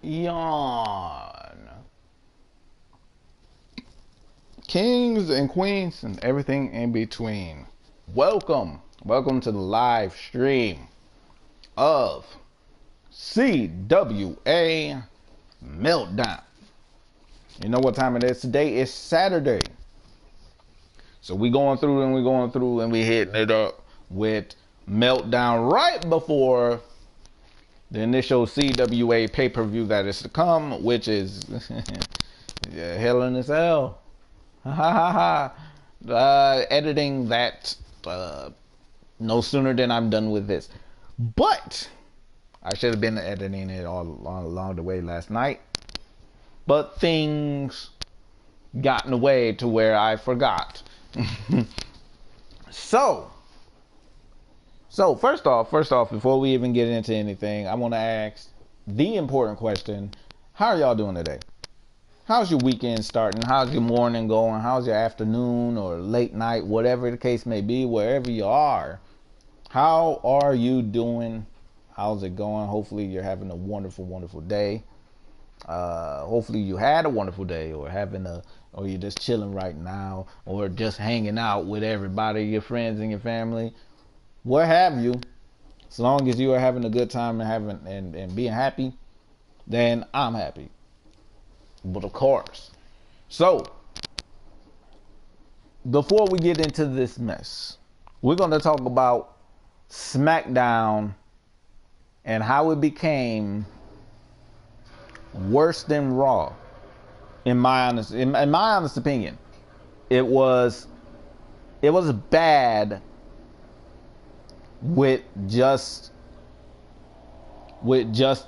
Yawn. Kings and queens and everything in between. Welcome to the live stream of CWA Meltdown. You know what time it is? Today is Saturday. So we going through and we hitting it up with Meltdown right before the initial CWA pay-per-view that is to come, which is yeah, Hell in a Cell. Editing that no sooner than I'm done with this. But I should have been editing it all along the way last night. But things got in the way to where I forgot. So first off, before we even get into anything, I want to ask the important question. How are y'all doing today? How's your weekend starting? How's your morning going? How's your afternoon or late night, whatever the case may be, wherever you are? How are you doing? How's it going? Hopefully you're having a wonderful, wonderful day. Hopefully you had a wonderful day, or or you're just chilling right now, or just hanging out with everybody, your friends and your family. What have you? As long as you are having a good time and being happy, then I'm happy. But of course. So, before we get into this mess, we're going to talk about SmackDown and how it became worse than Raw. In my honest opinion, it was bad with just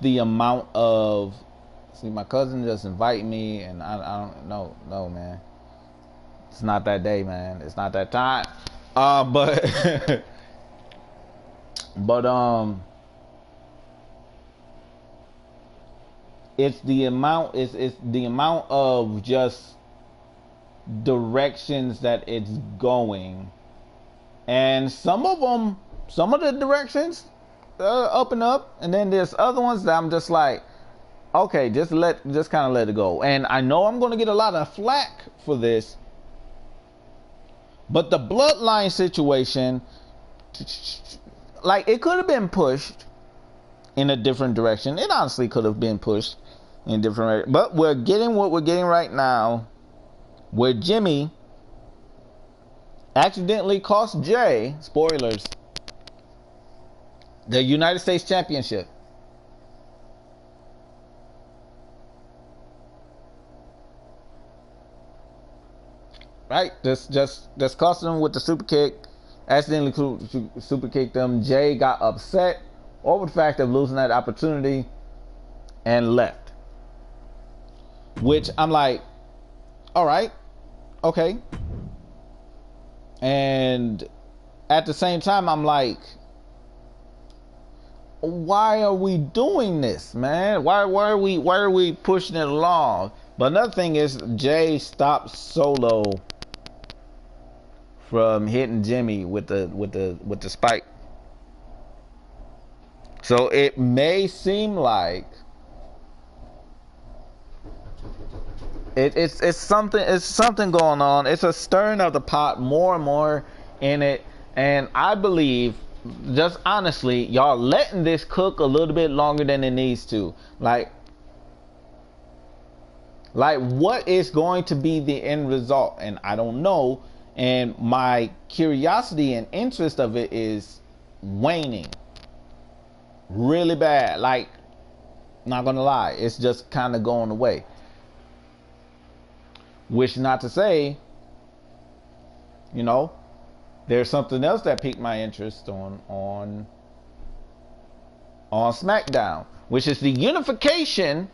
the amount of. See, my cousin just invited me, and I don't know. No, man. It's not that day, man. It's not that time. But it's the amount. It's the amount of just directions that it's going, and some of the directions up and up, and then there's other ones that I'm just like, okay, just kind of let it go. And I know I'm going to get a lot of flack for this, but the bloodline situation, like, it could have been pushed in a different direction. It honestly could have been pushed in a different direction. But we're getting what we're getting right now, where Jimmy accidentally cost Jay, spoilers, the United States Championship. Right, just cost him with the super kick. Accidentally super kicked them. Jay got upset over the fact of losing that opportunity and left. Which I'm like, all right, okay. And at the same time, I'm like, why are we doing this, man? Why are we pushing it along? But another thing is, Jay stopped Solo from hitting Jimmy with the spike. So it may seem like it's something going on. It's a stirring of the pot more and more in it, and I believe, just honestly, y'all letting this cook a little bit longer than it needs to. Like what is going to be the end result? And I don't know. And my curiosity and interest of it is waning really bad. Like, not gonna lie, it's just kind of going away. Which, not to say, you know, there's something else that piqued my interest on SmackDown, which is the unification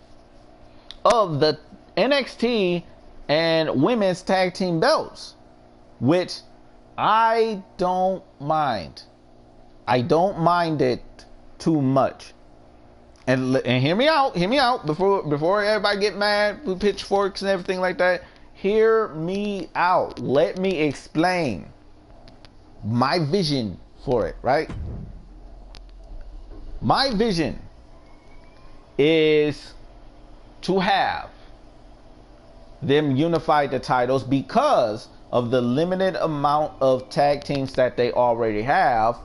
of the NXT and women's tag team belts, which I don't mind. I don't mind it too much. And hear me out before everybody get mad with pitchforks and everything like that. Hear me out. Let me explain my vision for it, right? My vision is to have them unify the titles because of the limited amount of tag teams that they already have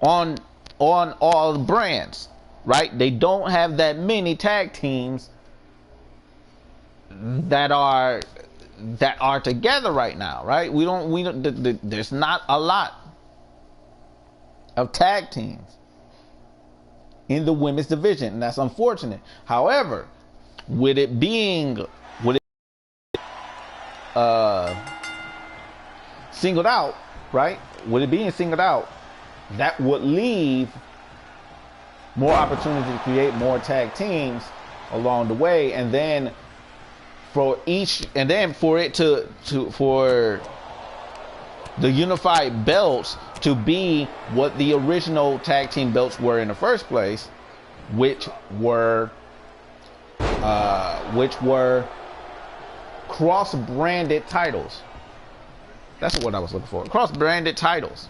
on all brands, right? They don't have that many tag teams that are together right now, right? We don't there's not a lot of tag teams in the women's division, and that's unfortunate. However, with it being singled out, right? With it being singled out, that would leave more opportunity to create more tag teams along the way, and then for the unified belts to be what the original tag team belts were in the first place, which were cross-branded titles. That's what I was looking for. Cross-branded titles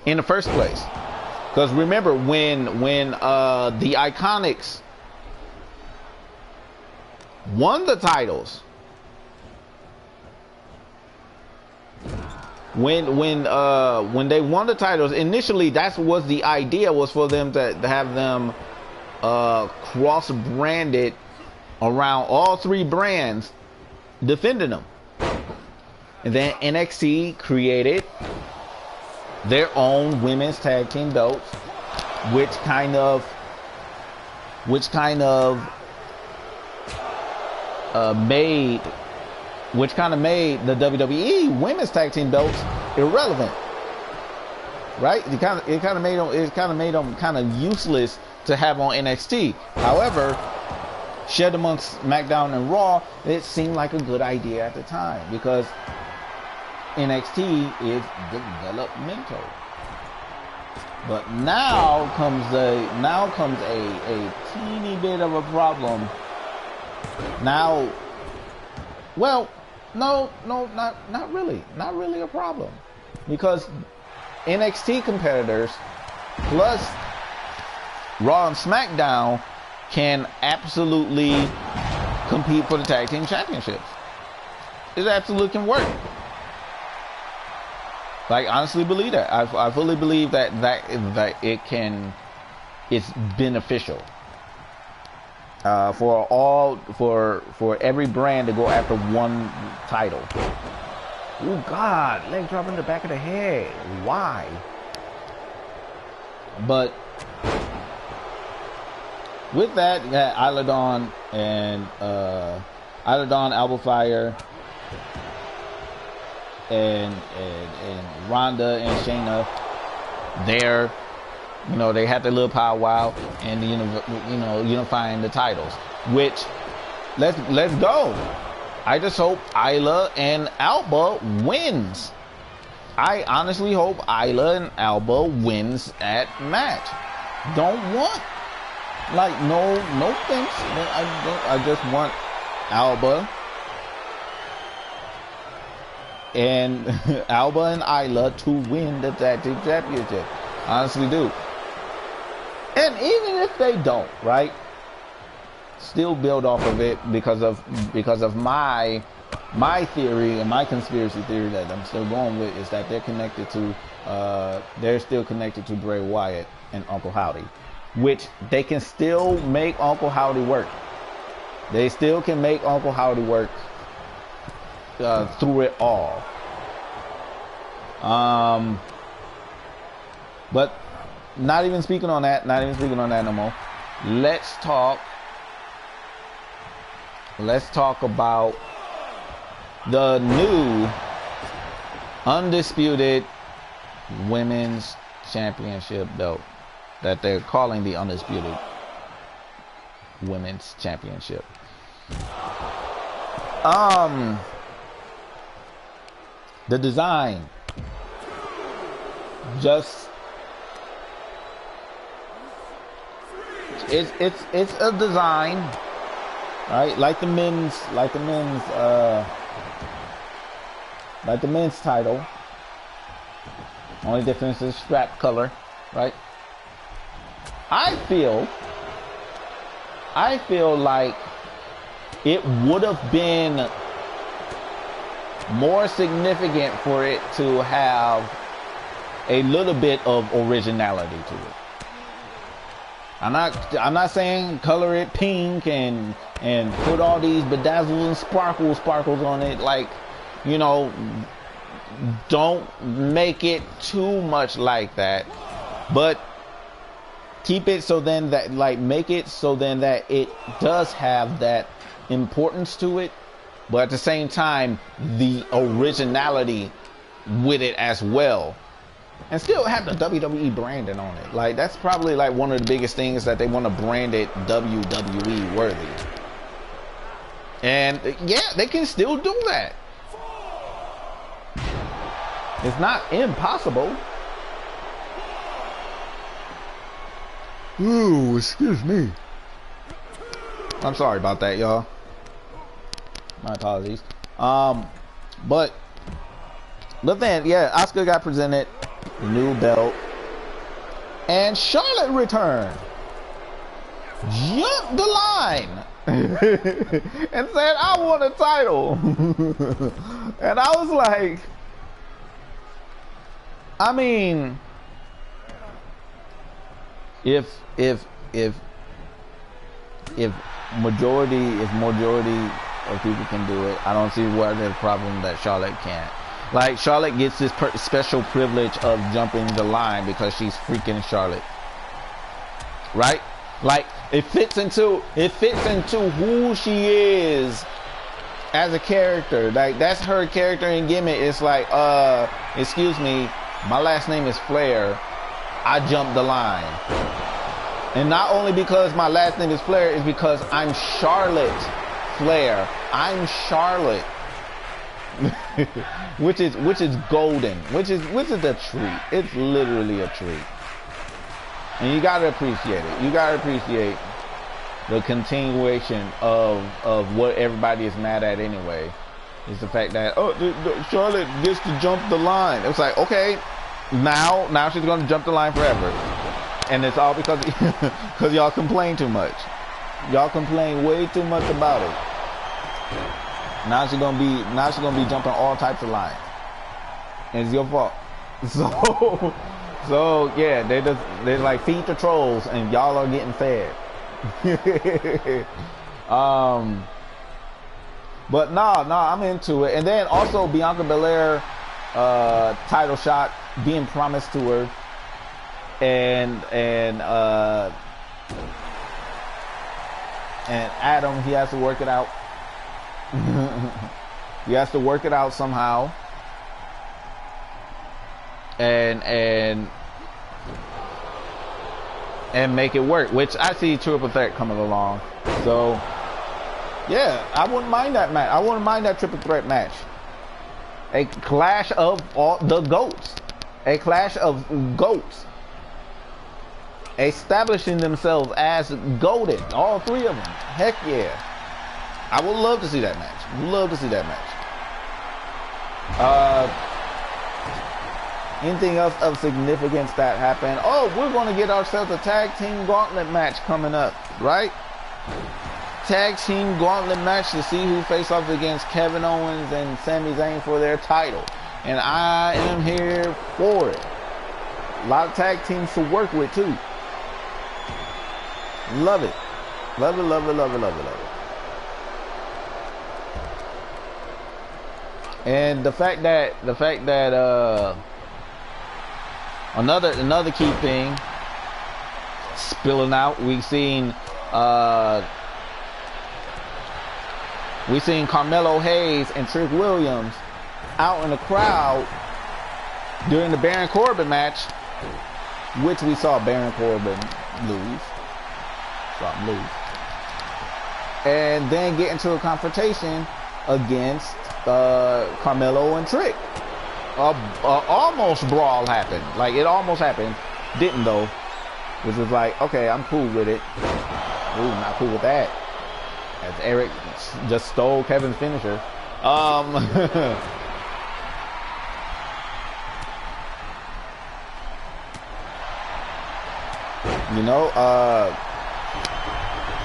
in the first place. Because remember when the Iconics won the titles, when they won the titles, initially that was the idea, was for them to have them cross-branded around all three brands, defending them. And then NXT created their own women's tag team belts, which kind of made the WWE women's tag team belts irrelevant, right? It kind of made them kind of useless to have on NXT. However, shared amongst SmackDown and Raw, it seemed like a good idea at the time because NXT is developmental. But now comes a teeny bit of a problem. Now, well, no, not really a problem, because NXT competitors plus Raw and SmackDown can absolutely compete for the tag team championships. It absolutely can work. Like, honestly believe that. I fully believe that it's beneficial for every brand to go after one title. Oh God, leg drop in the back of the head. Why? But with that, you got Isla Dawn and Alba Fire and Ronda and Shayna. They had their little powwow and unifying the titles. Which, let's go. I just hope Isla and Alba wins. I honestly hope Isla and Alba wins at match. Don't want no thanks. I just want Alba and Isla to win the tag team championship. Honestly do. And even if they don't, right? Still build off of it because of my theory and my conspiracy theory that I'm still going with is that they're still connected to Bray Wyatt and Uncle Howdy, which they can still make Uncle Howdy work. They still can make Uncle Howdy work through it all. But not even speaking on that no more. Let's talk about the new undisputed women's championship belt that they're calling the undisputed women's championship. The design, just it's a design, right? Like the men's title. Only difference is strap color, right? I feel I feel like it would have been more significant for it to have a little bit of originality to it. I'm not saying color it pink and put all these bedazzles and sparkles on it. Like, you know, don't make it too much like that, but keep it so then that, like, make it so then that it does have that importance to it, but at the same time the originality with it as well, and still have the WWE branding on it. Like, that's probably like one of the biggest things, that they want to brand it WWE worthy. And yeah, they can still do that. It's not impossible. Ooh, excuse me. I'm sorry about that, y'all. My apologies. But then, yeah, Asuka got presented the new belt, and Charlotte returned, jumped the line, and said, "I want a title." And I was like, I mean, if majority of people can do it, I don't see why there's a problem that Charlotte can't. Like, Charlotte gets this special privilege of jumping the line because she's freaking Charlotte, right? Like, it fits into who she is as a character. Like, that's her character and gimmick. It's like, excuse me, my last name is Flair, I jumped the line. And not only because my last name is Flair, it's because I'm Charlotte Flair. I'm Charlotte. which is golden, which is a treat. It's literally a treat, and you gotta appreciate it. You gotta appreciate the continuation of what everybody is mad at anyway. Is the fact that, oh, Charlotte gets to jump the line. It's like, okay, now she's gonna jump the line forever, and it's all because because y'all complain too much. Y'all complain way too much about it. Now she's gonna be jumping all types of lines, and it's your fault. So yeah, they like, feed the trolls, and y'all are getting fed. But no, I'm into it. And then also Bianca Belair title shot being promised to her, and Adam, he has to work it out. He has to work it out somehow, and make it work, which I see triple threat coming along. So yeah, I wouldn't mind that match. I wouldn't mind that triple threat match. A clash of all the goats. A clash of goats establishing themselves as goated, all three of them. Heck yeah, I would love to see that match. Love to see that match. Anything else of significance that happened? Oh, we're going to get ourselves a tag team gauntlet match coming up, right? Tag team gauntlet match to see who face off against Kevin Owens and Sami Zayn for their title. And I am here for it. A lot of tag teams to work with too. Love it. Love it, love it, love it, love it, love it. And the fact that another key thing spilling out, we've seen Carmelo Hayes and Trick Williams out in the crowd during the Baron Corbin match, which we saw Baron Corbin lose, and then get into a confrontation against Carmelo and Trick. Almost brawl happened. Like, it almost happened. Didn't though. Which was like, okay, I'm cool with it. Ooh, not cool with that. As Eric just stole Kevin's finisher. You know,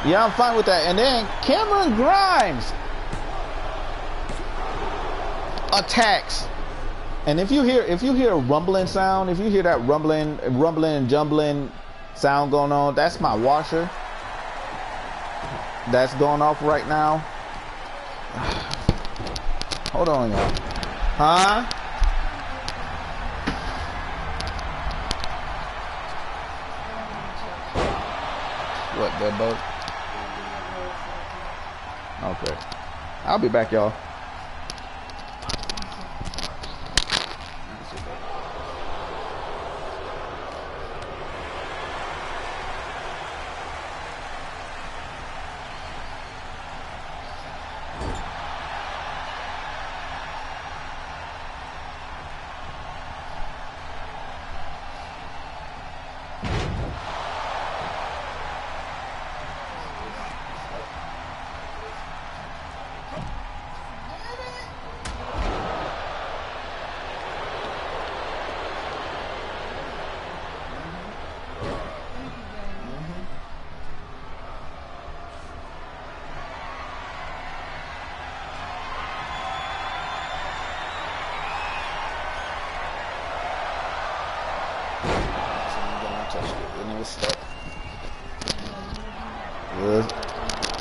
Yeah, I'm fine with that. And then Cameron Grimes attacks. And if you hear a rumbling sound, if you hear that rumbling and jumbling sound going on, that's my washer. That's going off right now. Hold on, y'all. Huh? What, that boat? Okay. I'll be back, y'all.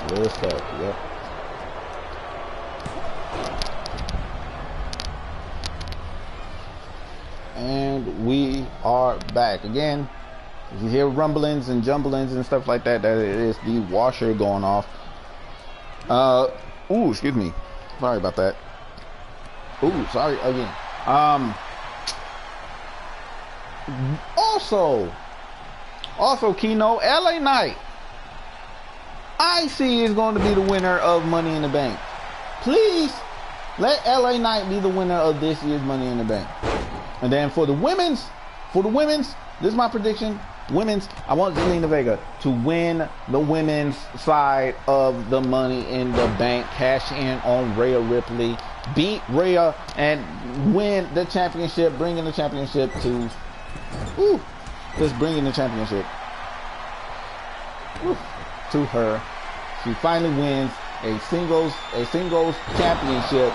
Little stuff, yep. And we are back again. If you hear rumblings and jumblings and stuff like that, that is the washer going off. Ooh, excuse me. Sorry about that. Ooh, sorry again. Also, Keno, LA Knight, I see is going to be the winner of Money in the Bank. Please let LA Knight be the winner of this year's Money in the Bank. And then for the women's, this is my prediction. Women's, I want Zelina Vega to win the women's side of the Money in the Bank, cash in on Rhea Ripley, beat Rhea, and win the championship, bringing the championship to, just bringing the championship to her. She finally wins a singles championship.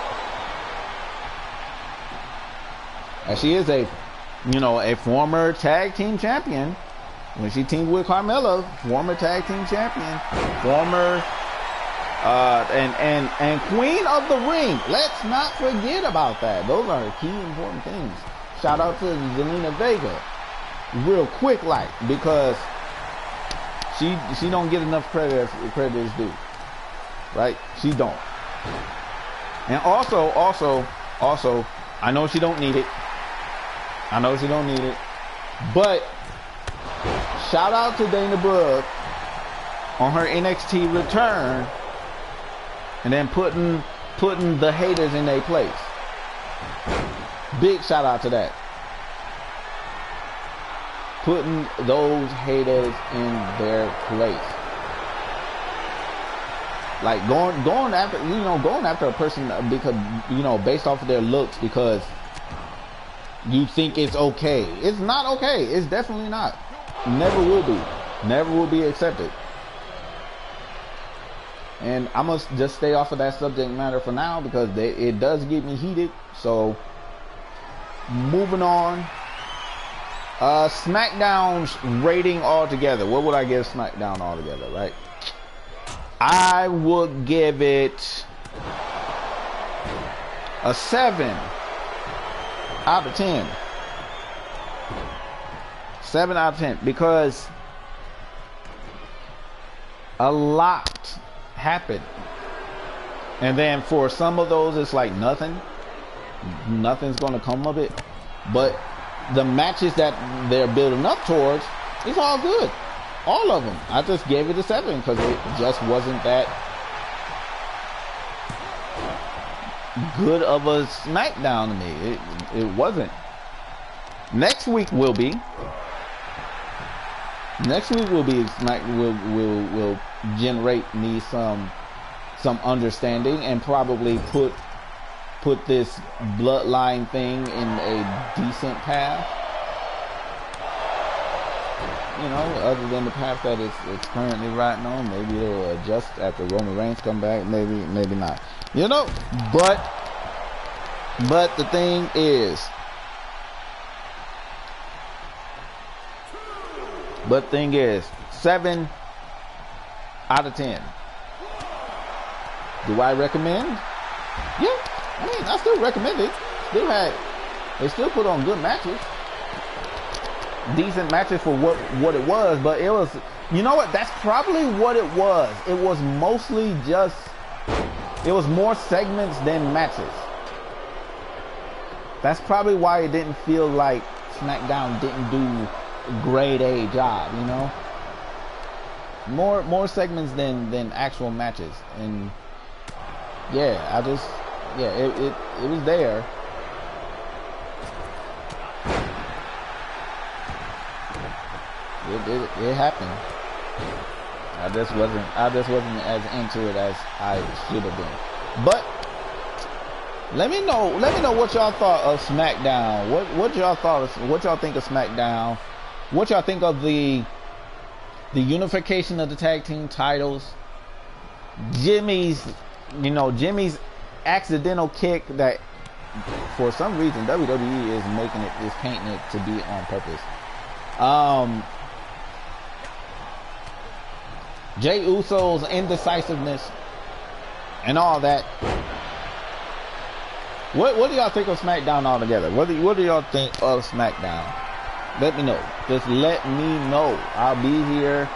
And she is a former tag team champion. When she teamed with Carmella, former tag team champion, former and Queen of the Ring. Let's not forget about that. Those are key important things. Shout out to Zelina Vega, real quick, because she don't get enough credit is due, right? She don't. And also, I know she don't need it. But shout out to Dana Brooke on her NXT return, and then putting the haters in their place. Big shout out to that. Putting those haters in their place. Like going after a person because based off of their looks, because you think it's okay. It's not okay. It's definitely not. Never will be. Never will be accepted. And I must just stay off of that subject matter for now, because it does get me heated. So moving on. SmackDown's rating altogether. What would I give SmackDown altogether, right? I would give it a 7 out of 10. 7 out of 10, because a lot happened. And then for some of those, it's like nothing's going to come of it. But the matches that they're building up towards, it's all good. All of them. I just gave it a 7 because it just wasn't that good of a SmackDown to me. It wasn't. Next week will be. Will generate me some understanding, and probably put this bloodline thing in a decent path. you know, other than the path that it's currently riding on. Maybe it'll adjust after Roman Reigns come back. Maybe not. You know, but the thing is, 7 out of 10. Do I recommend? Yeah, I mean, I still recommend it. They still put on good matches, decent matches for what it was. But it was, you know what? That's probably what it was. It was mostly just, it was more segments than matches. That's probably why it didn't feel like SmackDown didn't do grade A job, you know. More segments than actual matches. And yeah, it was there. It happened. I just wasn't as into it as I should have been. But let me know what y'all thought of SmackDown. What y'all think of SmackDown? What y'all think of the unification of the tag team titles? Jimmy's accidental kick that for some reason WWE is painting it to be on purpose. Jey Uso's indecisiveness and all that. What do y'all think of SmackDown altogether? What do y'all think of SmackDown? Let me know. Just let me know. I'll be here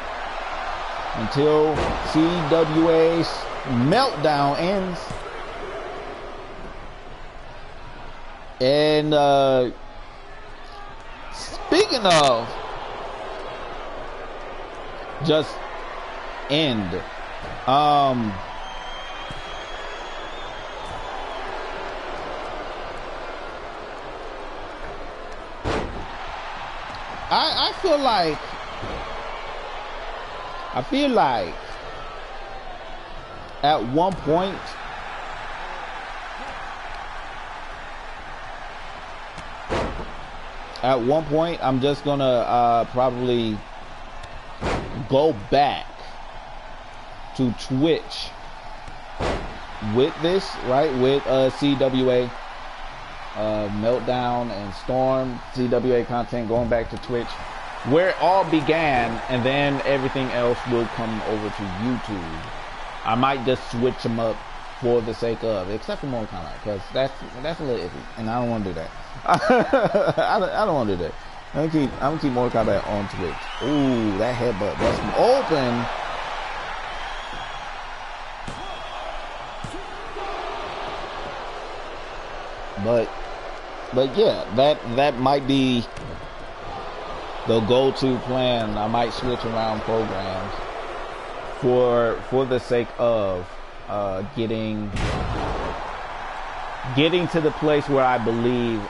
until CWA Meltdown ends. And speaking of just end, I feel like at one point I'm just gonna probably go back to Twitch with this, right? With CWA Meltdown and Storm, CWA content, going back to Twitch, where it all began, and then everything else will come over to YouTube. I might just switch them up for the sake of, except for Mortal Kombat, because that's a little iffy, and I don't want to do that. I don't want to do that. I'm gonna keep Mortal Kombat on Twitch. Ooh, that headbutt busting open. But yeah, that might be the go-to plan. I might switch around programs for the sake of getting to the place where I believe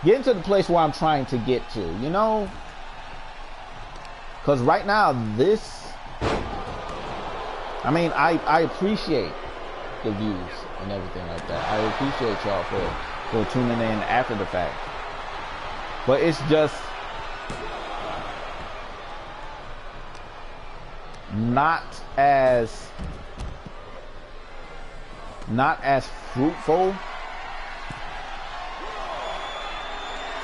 getting to the place where I'm trying to get to, you know? Because right now, I mean, I appreciate the views and everything like that. I appreciate y'all for tuning in after the fact. But it's just not as fruitful.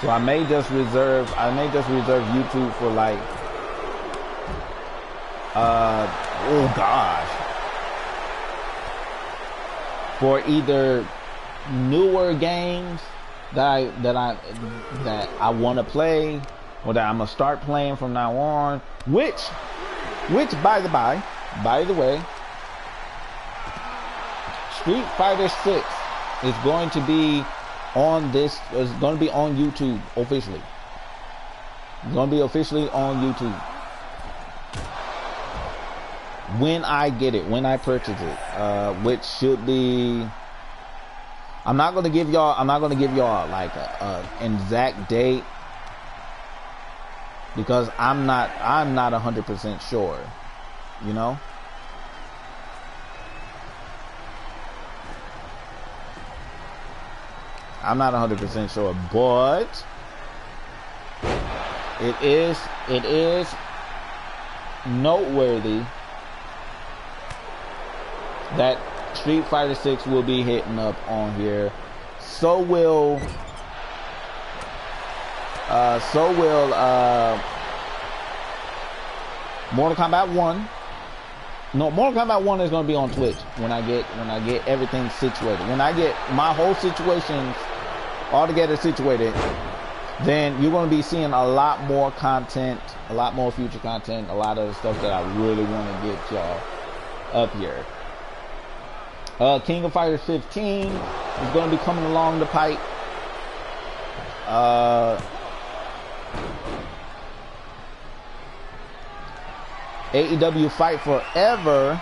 So I may just reserve YouTube for like oh gosh, for either newer games that I want to play, or that I'm gonna start playing from now on, which by the way, Street Fighter 6 is going to be on YouTube officially. It's going to be officially on YouTube when I get it, when I purchase it, which should be, I'm not going to give y'all like an exact date, because I'm not 100% sure, you know. I'm not 100% sure, but It is noteworthy that Street Fighter 6 will be hitting up on here. So will Mortal Kombat 1. No, Mortal Kombat 1 is going to be on Twitch when I get everything situated. When I get my whole situations all together situated, then you're going to be seeing a lot more content, a lot more future content, a lot of the stuff that I really want to get y'all up here. King of Fighters 15 is going to be coming along the pipe. AEW Fight Forever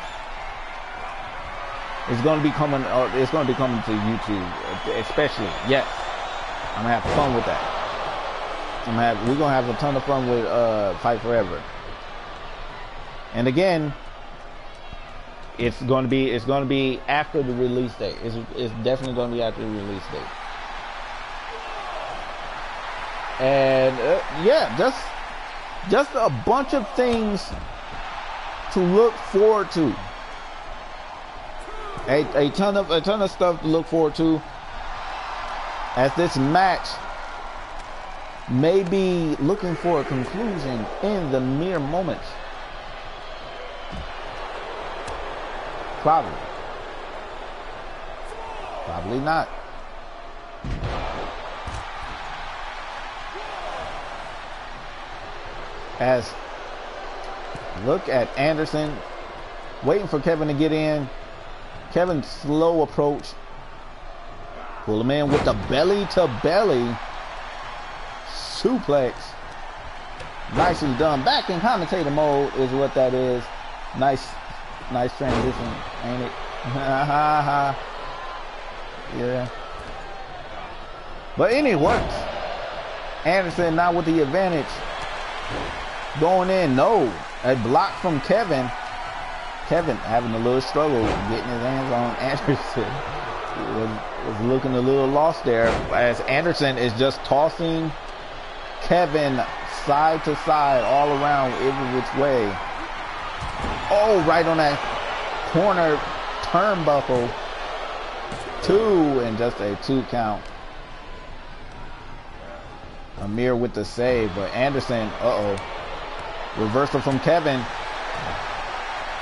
is going to be coming. It's going to be coming to YouTube, especially. Yes, I'm gonna have fun with that. We're gonna have a ton of fun with Fight Forever. And again, it's going to be after the release date. It's definitely going to be after the release date. And yeah, just a bunch of things to look forward to. A ton of stuff to look forward to, as this match may be looking for a conclusion in the mere moments. Probably not. As look at Anderson waiting for Kevin to get in. Kevin's slow approach. Pull him in with the belly to belly suplex. Nicely done. Back in commentator mode is what that is. Nice transition, ain't it? Yeah. But anyway, Anderson now with the advantage. Going in, no. A block from Kevin. Kevin having a little struggle getting his hands on Anderson. Was looking a little lost there, as Anderson is just tossing Kevin side to side, all around, every which way. Oh, right on that corner turnbuckle. 2, and just a 2 count. Amir with the save, but Anderson, reversal from Kevin.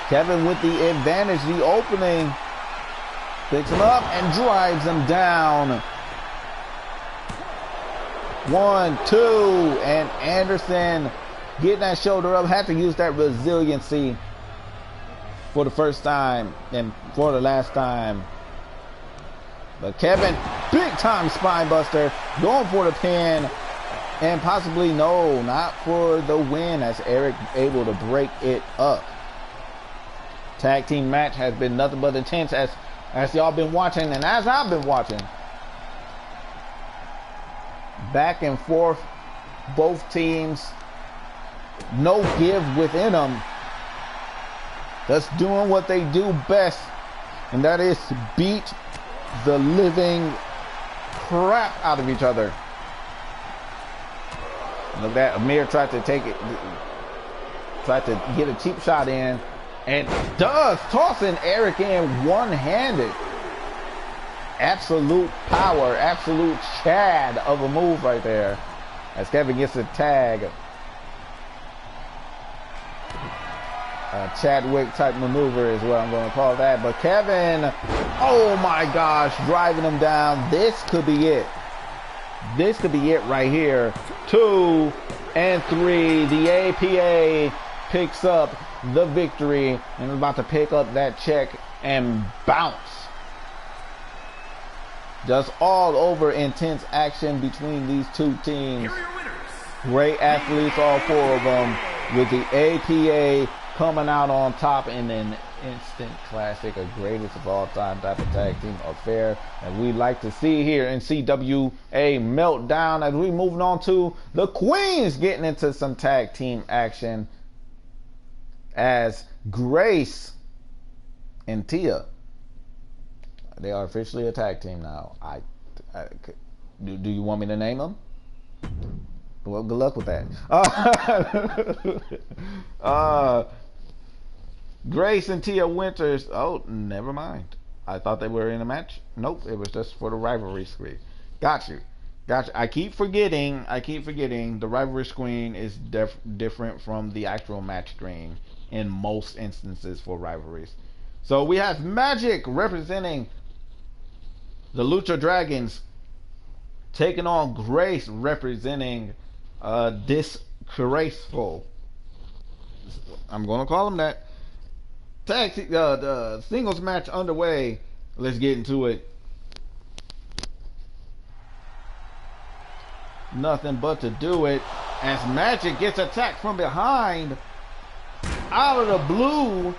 Kevin with the advantage, the opening. Picks him up and drives him down. 1, 2, and Anderson getting that shoulder up. Had to use that resiliency for the first time and for the last time. But Kevin, big time spine buster, going for the pin. And possibly, no, not for the win, as Eric able to break it up. Tag team match has been nothing but intense, as y'all been watching and as I've been watching. Back and forth, both teams, no give within them. Just doing what they do best, and that is beat the living crap out of each other. Look at that. Amir tried to take it, tried to get a cheap shot in, and does, tossing Eric in one-handed. Absolute power, absolute Chad of a move right there, as Kevin gets a tag. Chadwick type maneuver is what I'm going to call that. But Kevin, oh my gosh, driving him down. This could be it. This could be it right here. 2 and 3. The APA picks up the victory and is about to pick up that check and bounce. Just all over intense action between these two teams. Great athletes, all 4 of them, with the APA coming out on top in an instant classic, a greatest of all time type of tag team affair that we like to see here in CWA Meltdown. As we moving on to the Queens, getting into some tag team action, as Grace and Tia, they are officially a tag team now. Do you want me to name them? Well, good luck with that. Grace and Tia Winters. Oh, never mind. I thought they were in a match. Nope, it was just for the rivalry screen. Got you. Got you. I keep forgetting. The rivalry screen is different from the actual match screen in most instances for rivalries. So we have Magic representing the Lucha Dragons taking on Grace representing Disgraceful. I'm gonna call them that. The singles match underway. Let's get into it. Nothing but to do it as Magic gets attacked from behind out of the blue.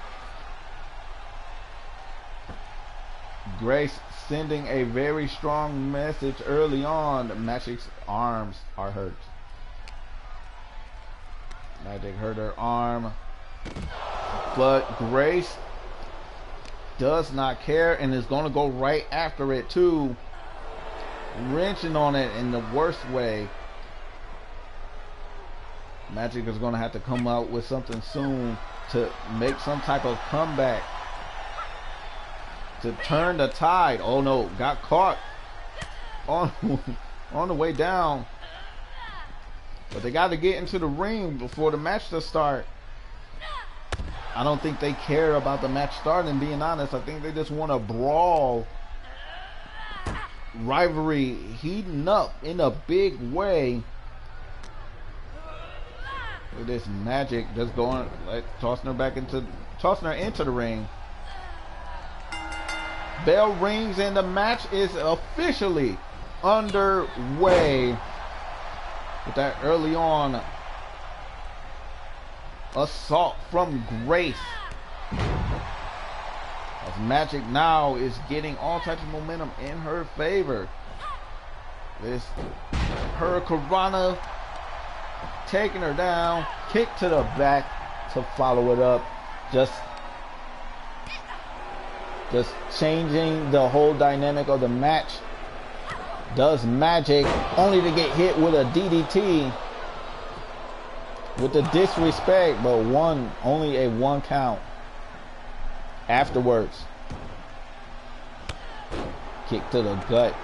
Grace sending a very strong message early on. Magic's arms are hurt. Magic hurt her arm, but Grace does not care and is going to go right after it too, wrenching on it in the worst way. Magic is going to have to come out with something soon to make some type of comeback to turn the tide. Oh no, got caught on the way down. But they got to get into the ring before the match to start. I don't think they care about the match starting, being honest. I think they just want to brawl. Rivalry heating up in a big way. Look at this Magic just going, tossing her into the ring. Bell rings and the match is officially underway. With that early on assault from Grace. As Magic now is getting all types of momentum in her favor. This Hurricanrana taking her down, kick to the back to follow it up. Just changing the whole dynamic of the match. Does Magic, only to get hit with a DDT with the disrespect, but only a 1 count afterwards. Kick to the gut.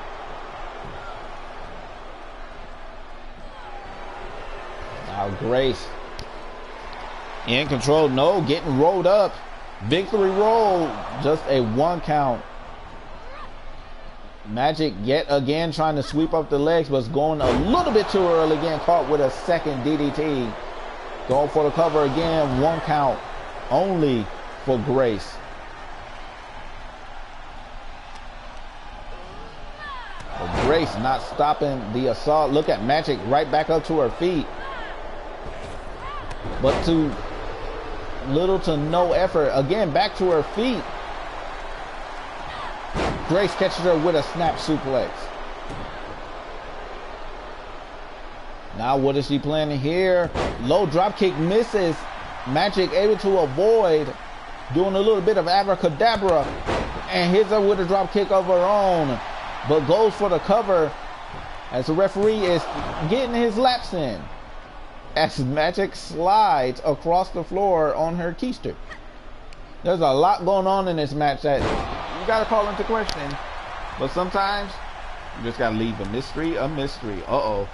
Now Grace in control. No, getting rolled up. Victory roll, just a 1 count. Magic yet again trying to sweep up the legs, but going a little bit too early, getting caught with a second DDT. Going for the cover again, 1 count only for Grace. But Grace not stopping the assault. Look at Magic right back up to her feet. But to little to no effort. Again, back to her feet. Grace catches her with a snap suplex. Now what is she planning here? Low drop kick misses. Magic able to avoid, doing a little bit of abracadabra, and hits her with a drop kick of her own, but goes for the cover as the referee is getting his laps in as Magic slides across the floor on her keister. There's a lot going on in this match that you gotta call into question, but sometimes you just gotta leave a mystery a mystery. Uh-oh.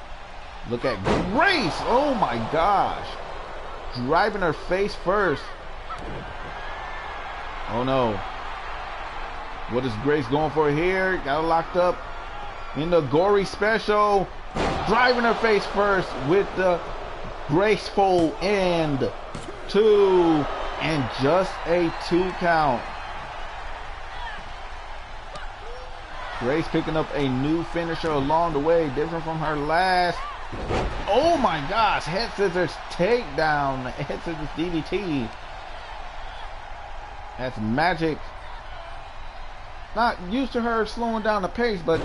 Look at Grace. Oh my gosh. Driving her face first. Oh no. What is Grace going for here? Got her locked up in the gory special. Driving her face first with the graceful end. 2 and just a 2 count. Grace picking up a new finisher along the way, different from her last. Oh my gosh, head scissors takedown, head scissors DDT. That's Magic. Not used to her slowing down the pace, but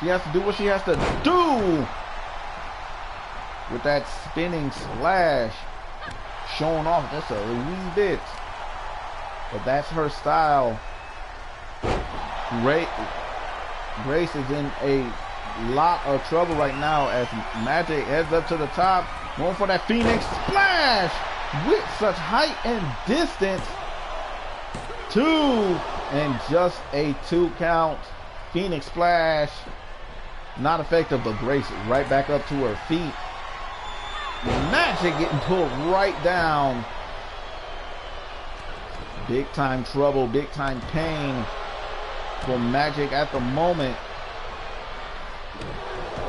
she has to do what she has to do with that spinning splash, showing off just a wee bit. But that's her style. Grace is in a lot of trouble right now as Magic heads up to the top, going for that Phoenix splash with such height and distance. 2 and just a 2 count. Phoenix splash, not effective, but Grace right back up to her feet. Magic getting pulled right down. Big time trouble, big time pain for Magic at the moment.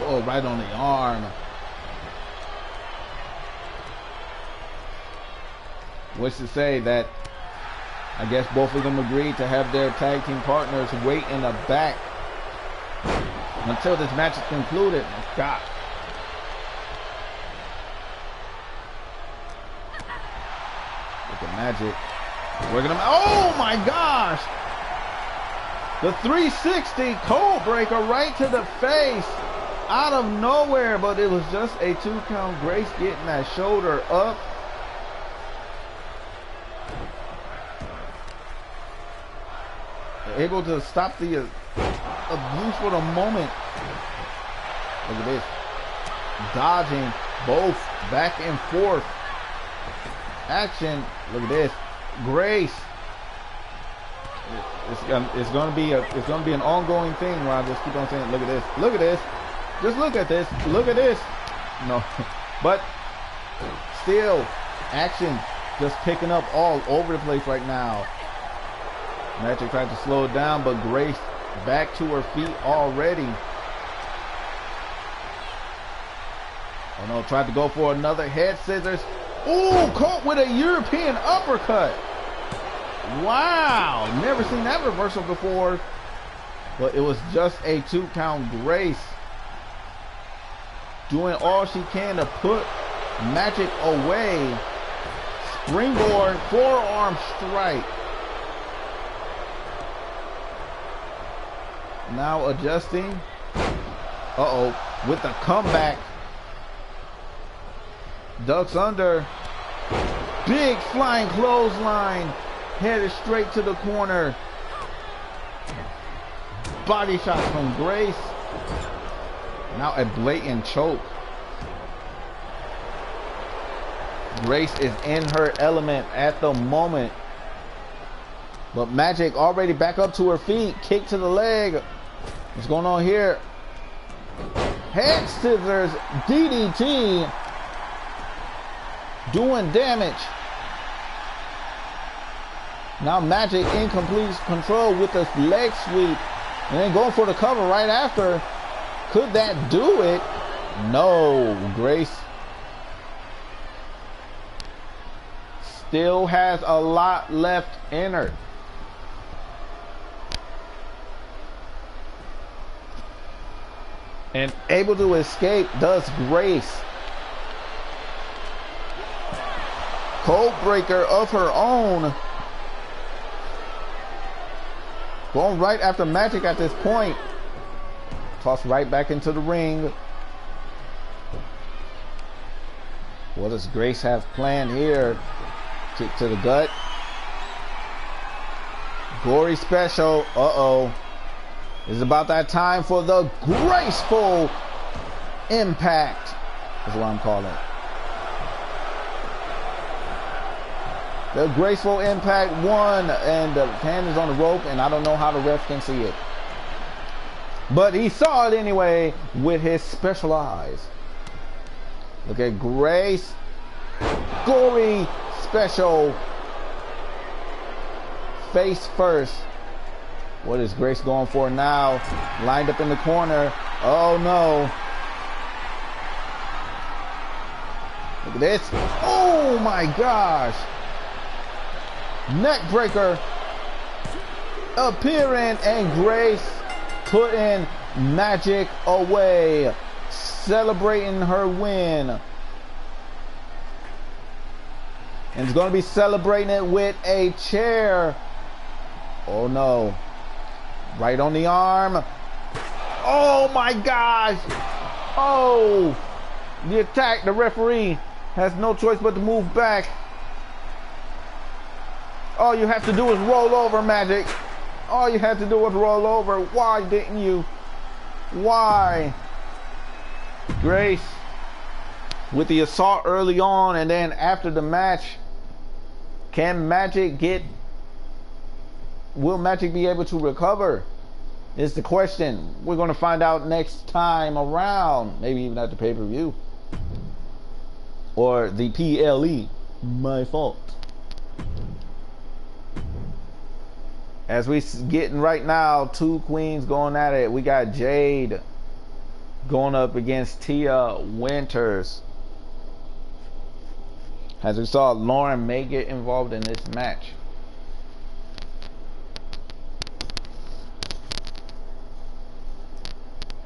Oh, right on the arm. What's to say that I guess both of them agreed to have their tag team partners wait in the back until this match is concluded. God. Look at Magic. Working them. Oh my gosh! The 360 cold breaker right to the face out of nowhere, but it was just a 2 count. Grace getting that shoulder up. Able to stop the abuse for the moment. Look at this. Dodging both back and forth. Action. Look at this. Grace. It's gonna be an ongoing thing where I just keep on saying, look at this. Look at this. Just look at this. Look at this. No. But still, action just picking up all over the place right now. Magic tried to slow it down, but Grace back to her feet already. Oh no, tried to go for another head scissors. Ooh, caught with a European uppercut. Wow, never seen that reversal before. But it was just a 2 count. Grace doing all she can to put Magic away. Springboard, forearm strike. Now adjusting. Uh-oh. With the comeback. Ducks under. Big flying clothesline. Headed straight to the corner. Body shots from Grace. Now a blatant choke. Grace is in her element at the moment. But Magic already back up to her feet. Kick to the leg. What's going on here? Head scissors, DDT. Doing damage. Now Magic in complete control with the leg sweep. And then going for the cover right after. Could that do it? No. Grace still has a lot left in her. And able to escape does Grace. Cold breaker of her own. Going right after Magic at this point. Tossed right back into the ring. What does Grace have planned here? Kick to the gut. Gory special. Uh-oh. It's about that time for the graceful impact. That's what I'm calling it. The graceful impact won, and the hand is on the rope, and I don't know how the ref can see it. But he saw it anyway with his special eyes. Look at Grace. Gory special. Face first. What is Grace going for now? Lined up in the corner. Oh no. Look at this. Oh my gosh. Neck breaker appearing, and Grace putting Magic away, celebrating her win. And is going to be celebrating it with a chair. Oh no. Right on the arm. Oh my gosh. Oh. The attack, the referee has no choice but to move back. All you have to do is roll over, Magic. All you had to do was roll over. Why didn't you? Why? Grace with the assault early on, and then after the match, will Magic be able to recover? Is the question. We're going to find out next time around, maybe even at the pay-per-view or the PLE. My fault. As we getting right now, two queens going at it. We got Jade going up against Tia Winters. As we saw, Lauren may get involved in this match.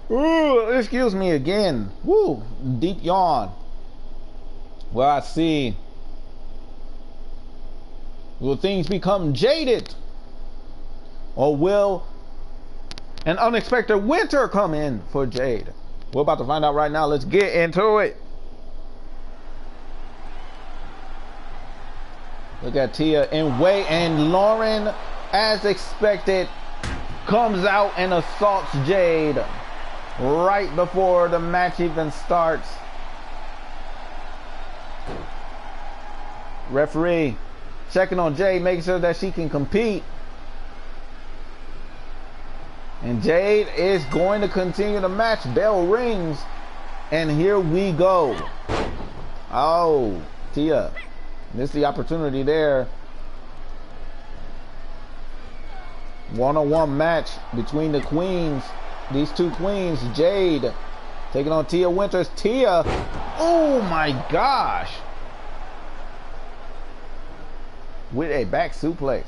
Ooh, excuse me again. Woo, deep yawn. Well, I see. Will things become jaded? Or will an unexpected winter come in for Jade? We're about to find out right now. Let's get into it. Look at Tia in way, and Lauren, as expected, comes out and assaults Jade right before the match even starts. Referee checking on Jade, making sure that she can compete. And Jade is going to continue the match. Bell rings, and here we go. Oh, Tia missed the opportunity there. One-on-one match between the queens. These two queens. Jade taking on Tia Winters. Tia, oh my gosh, with a back suplex,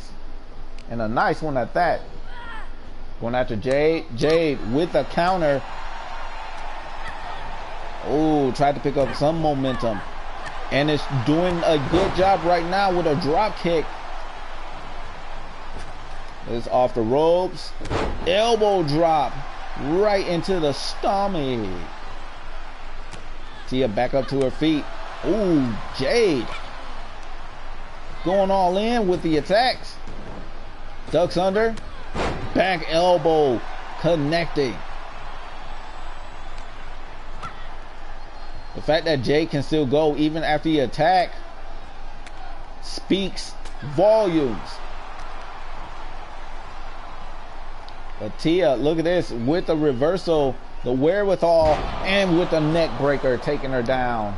and a nice one at that. Going after Jade. Jade with a counter. Oh, tried to pick up some momentum, and it's doing a good job right now with a drop kick. It's off the ropes. Elbow drop right into the stomach. Tia back up to her feet. Ooh, Jade going all in with the attacks. Ducks under. Back elbow connecting. The fact that Jade can still go even after the attack speaks volumes. But Tia, look at this, with the reversal, the wherewithal, and with the neck breaker, taking her down.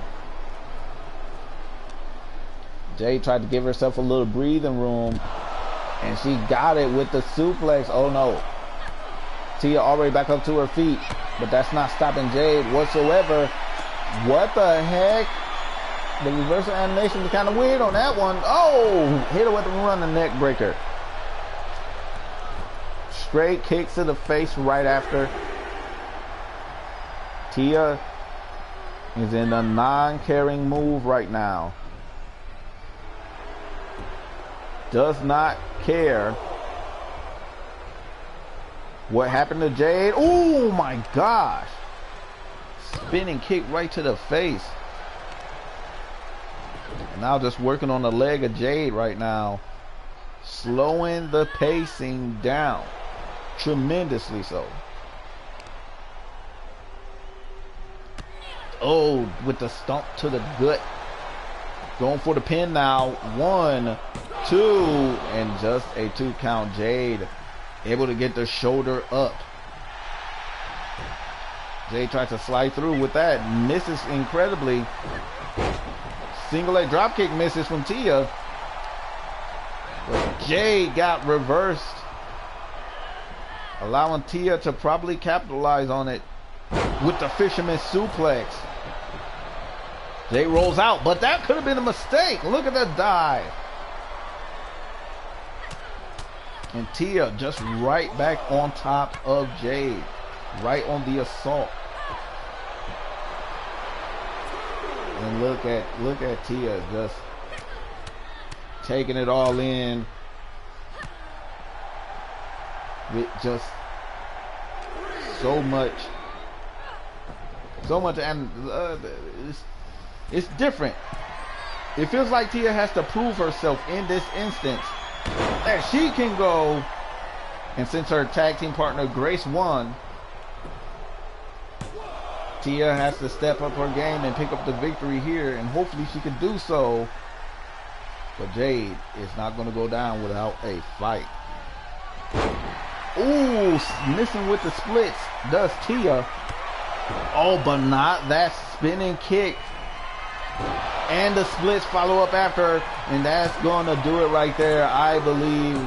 Jade tried to give herself a little breathing room, and she got it with the suplex. Oh no. Tia already back up to her feet, but that's not stopping Jade whatsoever. What the heck? The reversal animation was kind of weird on that one. Oh, hit her with the running neck breaker. Straight kicks to the face right after. Tia is in a non-caring move right now. Does not care what happened to Jade. Oh my gosh. Spinning kick right to the face. And now just working on the leg of Jade right now. Slowing the pacing down. Tremendously so. Oh, with the stomp to the gut. Going for the pin now. 1, 2, and just a 2 count. Jade able to get the shoulder up. Jade tries to slide through with that. Misses incredibly. Single leg dropkick misses from Tia. But Jade got reversed, allowing Tia to probably capitalize on it with the fisherman suplex. Jade rolls out, but that could have been a mistake. Look at that dive. And Tia just right back on top of Jade. Right on the assault. And look at Tia just taking it all in with just so much, and it's different. It feels like Tia has to prove herself in this instance that she can go, and since her tag team partner Grace won, Tia has to step up her game and pick up the victory here, and hopefully she can do so. But Jade is not going to go down without a fight. Ooh, missing with the splits does Tia. Oh, but not that spinning kick. And the splits follow up after, and that's going to do it right there. I believe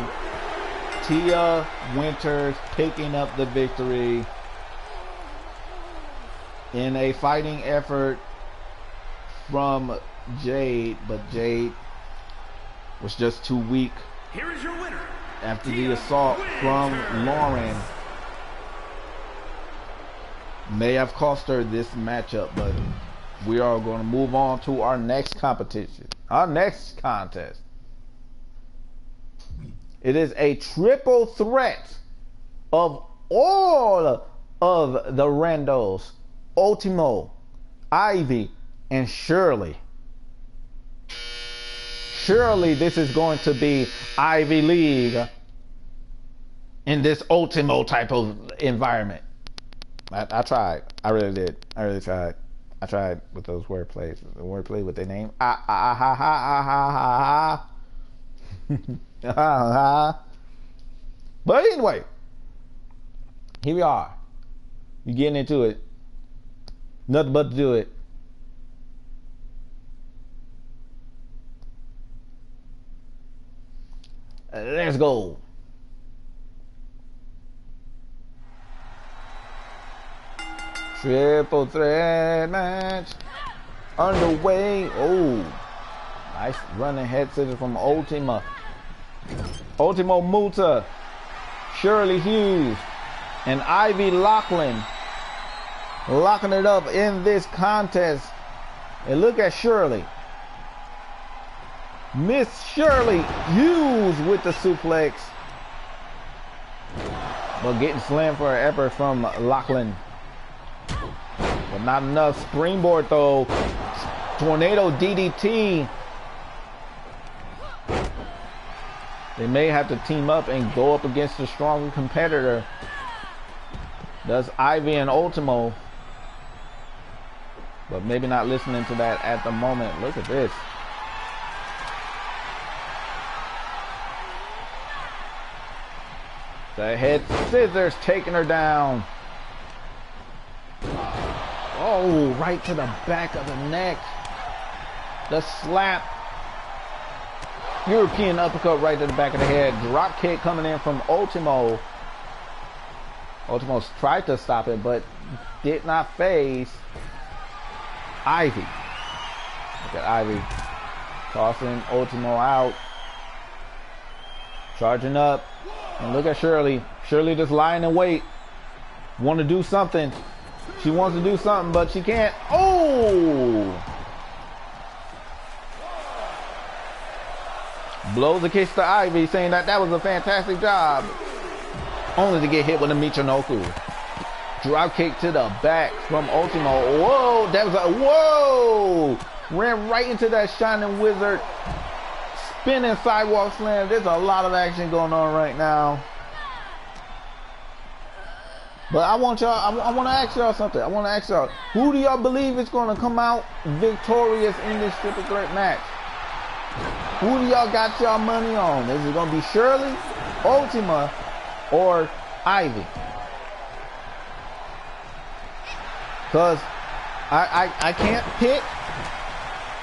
Tia Winters picking up the victory in a fighting effort from Jade, but Jade was just too weak. Here is your winner, after the assault from Lauren. May have cost her this matchup, but we are going to move on to our next competition, our next contest. It is a triple threat of all of the randos: Ultimo, Ivy, and Shirley. Surely this is going to be Ivy League in this Ultimo type of environment. I tried. I really did. I really tried. I tried with those wordplays. The wordplay with their name. But anyway, here we are. We're getting into it. Nothing but to do it. Let's go. Triple threat match underway. Oh, nice running head scissors from Ultima. Ultimo Muta, Shirley Hughes, and Ivy Lachlan locking it up in this contest. And look at Shirley. Miss Shirley Hughes with the suplex, but getting slammed for an effort from Lachlan. But not enough. Springboard though. Tornado DDT. They may have to team up and go up against a stronger competitor. Does Ivy and Ultimo. But maybe not listening to that at the moment. Look at this. The head scissors taking her down. Oh, right to the back of the neck. The slap. European uppercut right to the back of the head. Drop kick coming in from Ultimo. Ultimo tried to stop it, but did not phase Ivy. Look at Ivy tossing Ultimo out. Charging up. And look at Shirley. Shirley just lying in wait. Want to do something. She wants to do something, but she can't. Oh! Blows a kiss to Ivy, saying that that was a fantastic job. Only to get hit with a Michinoku. Drop kick to the back from Ultimo. Whoa! That was a whoa! Ran right into that Shining Wizard. Spinning sidewalk slam. There's a lot of action going on right now. But I want y'all, I want to ask y'all something. I want to ask y'all, who do y'all believe is going to come out victorious in this triple threat match? Who do y'all got y'all money on? Is it going to be Shirley, Ultima, or Ivy? Because I can't pick.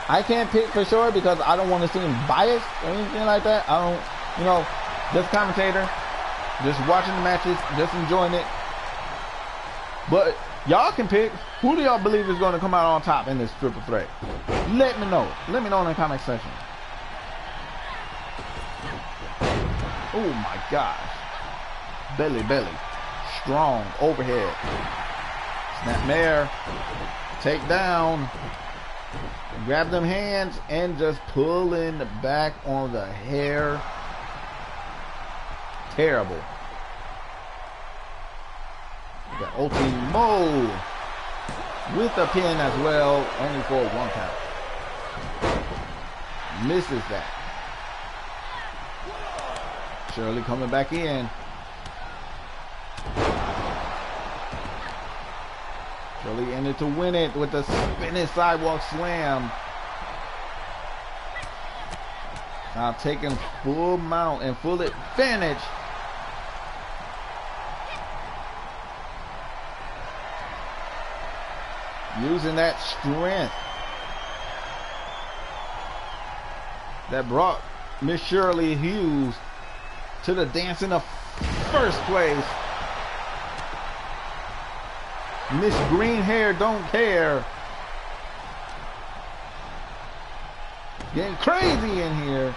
I can't pick for sure because I don't want to seem biased or anything like that. I don't, you know, just commentator, just watching the matches, just enjoying it. But y'all can pick. Who do y'all believe is going to come out on top in this triple threat? Let me know. Let me know in the comment section. Oh my gosh. Belly, belly. Strong overhead. Snapmare. Take down. Grab them hands and just pulling back on the hair. Terrible. We got Ultimo with a pin as well, only for one count. Misses that. Shirley coming back in. Really in it to win it with the spinning sidewalk slam. Now taking full mount and full advantage. Using that strength that brought Miss Shirley Hughes to the dance in the first place. Miss Green Hair Don't Care. Getting crazy in here.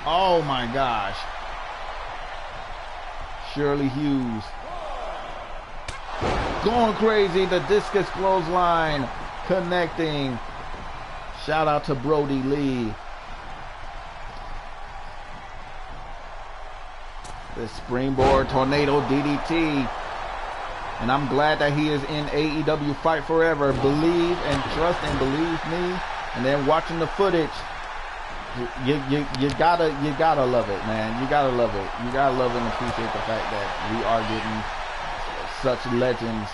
Oh my gosh. Shirley Hughes. Going crazy. The discus clothesline connecting. Shout out to Brody Lee. The springboard tornado DDT. And I'm glad that he is in AEW Fight Forever. Believe and trust and believe me. And then watching the footage, you gotta love it, man. You gotta love it. You gotta love and appreciate the fact that we are getting such legends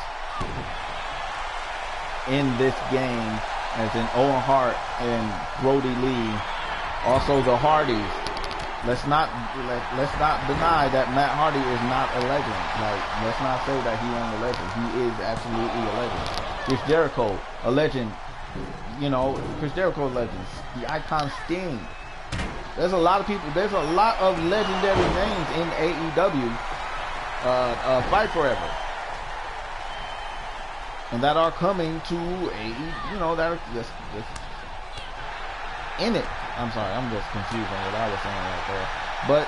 in this game as in Owen Hart and Brody Lee. Also the Hardys. Let's not deny that Matt Hardy is not a legend. Like, let's not say that he ain't a legend. He is absolutely a legend. Chris Jericho, a legend. You know, Chris Jericho, legends. The Icon Sting. There's a lot of people. There's a lot of legendary names in AEW Fight Forever, and that are coming to AEW. You know, that are just in it. I'm sorry, I'm just confused on what I was saying right there. But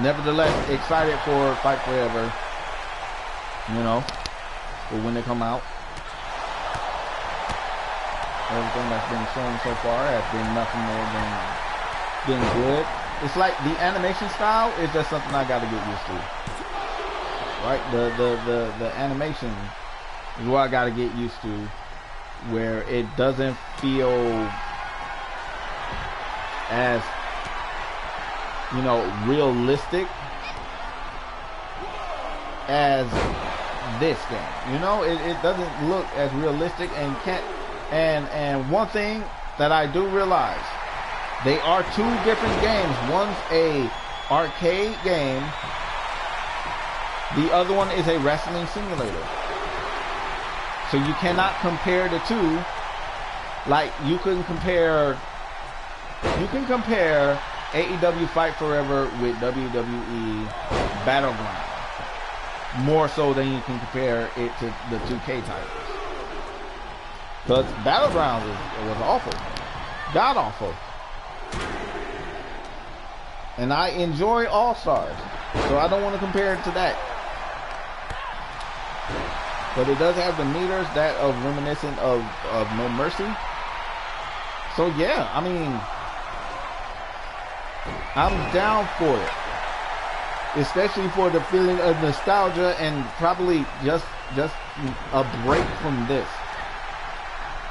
nevertheless, excited for Fight Forever. You know, for when they come out. Everything that's been shown so far has been nothing more than been good. It's like the animation style is just something I got to get used to. Right? The animation is what I got to get used to, where it doesn't feel as, you know, realistic as this game. You know, it doesn't look as realistic and can't. And one thing that I do realize, they are two different games. One's a arcade game. The other one is a wrestling simulator. So you cannot compare the two. Like, you can compare AEW Fight Forever with WWE Battleground more so than you can compare it to the 2K titles. Because Battlegrounds was awful. God awful. And I enjoy All-Stars, so I don't want to compare it to that. But it does have the meters that of reminiscent of No Mercy. So yeah, I mean, I'm down for it. Especially for the feeling of nostalgia and probably just a break from this.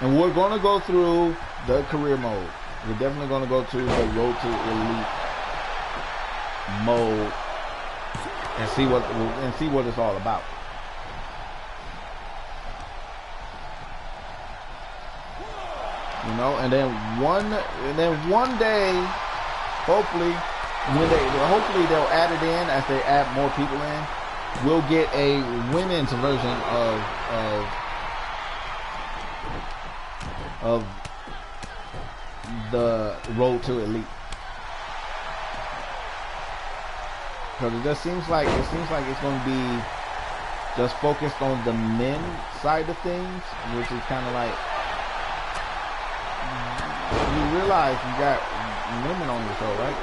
And we're going to go through the career mode. We're definitely going to go to the Road to Elite mode and see what it's all about. You know, and then one day, hopefully they'll add it in as they add more people in. We'll get a women's version of the Road to Elite, because it just seems like it's going to be just focused on the men side of things, which is kind of like, you realize you got women on the show, right?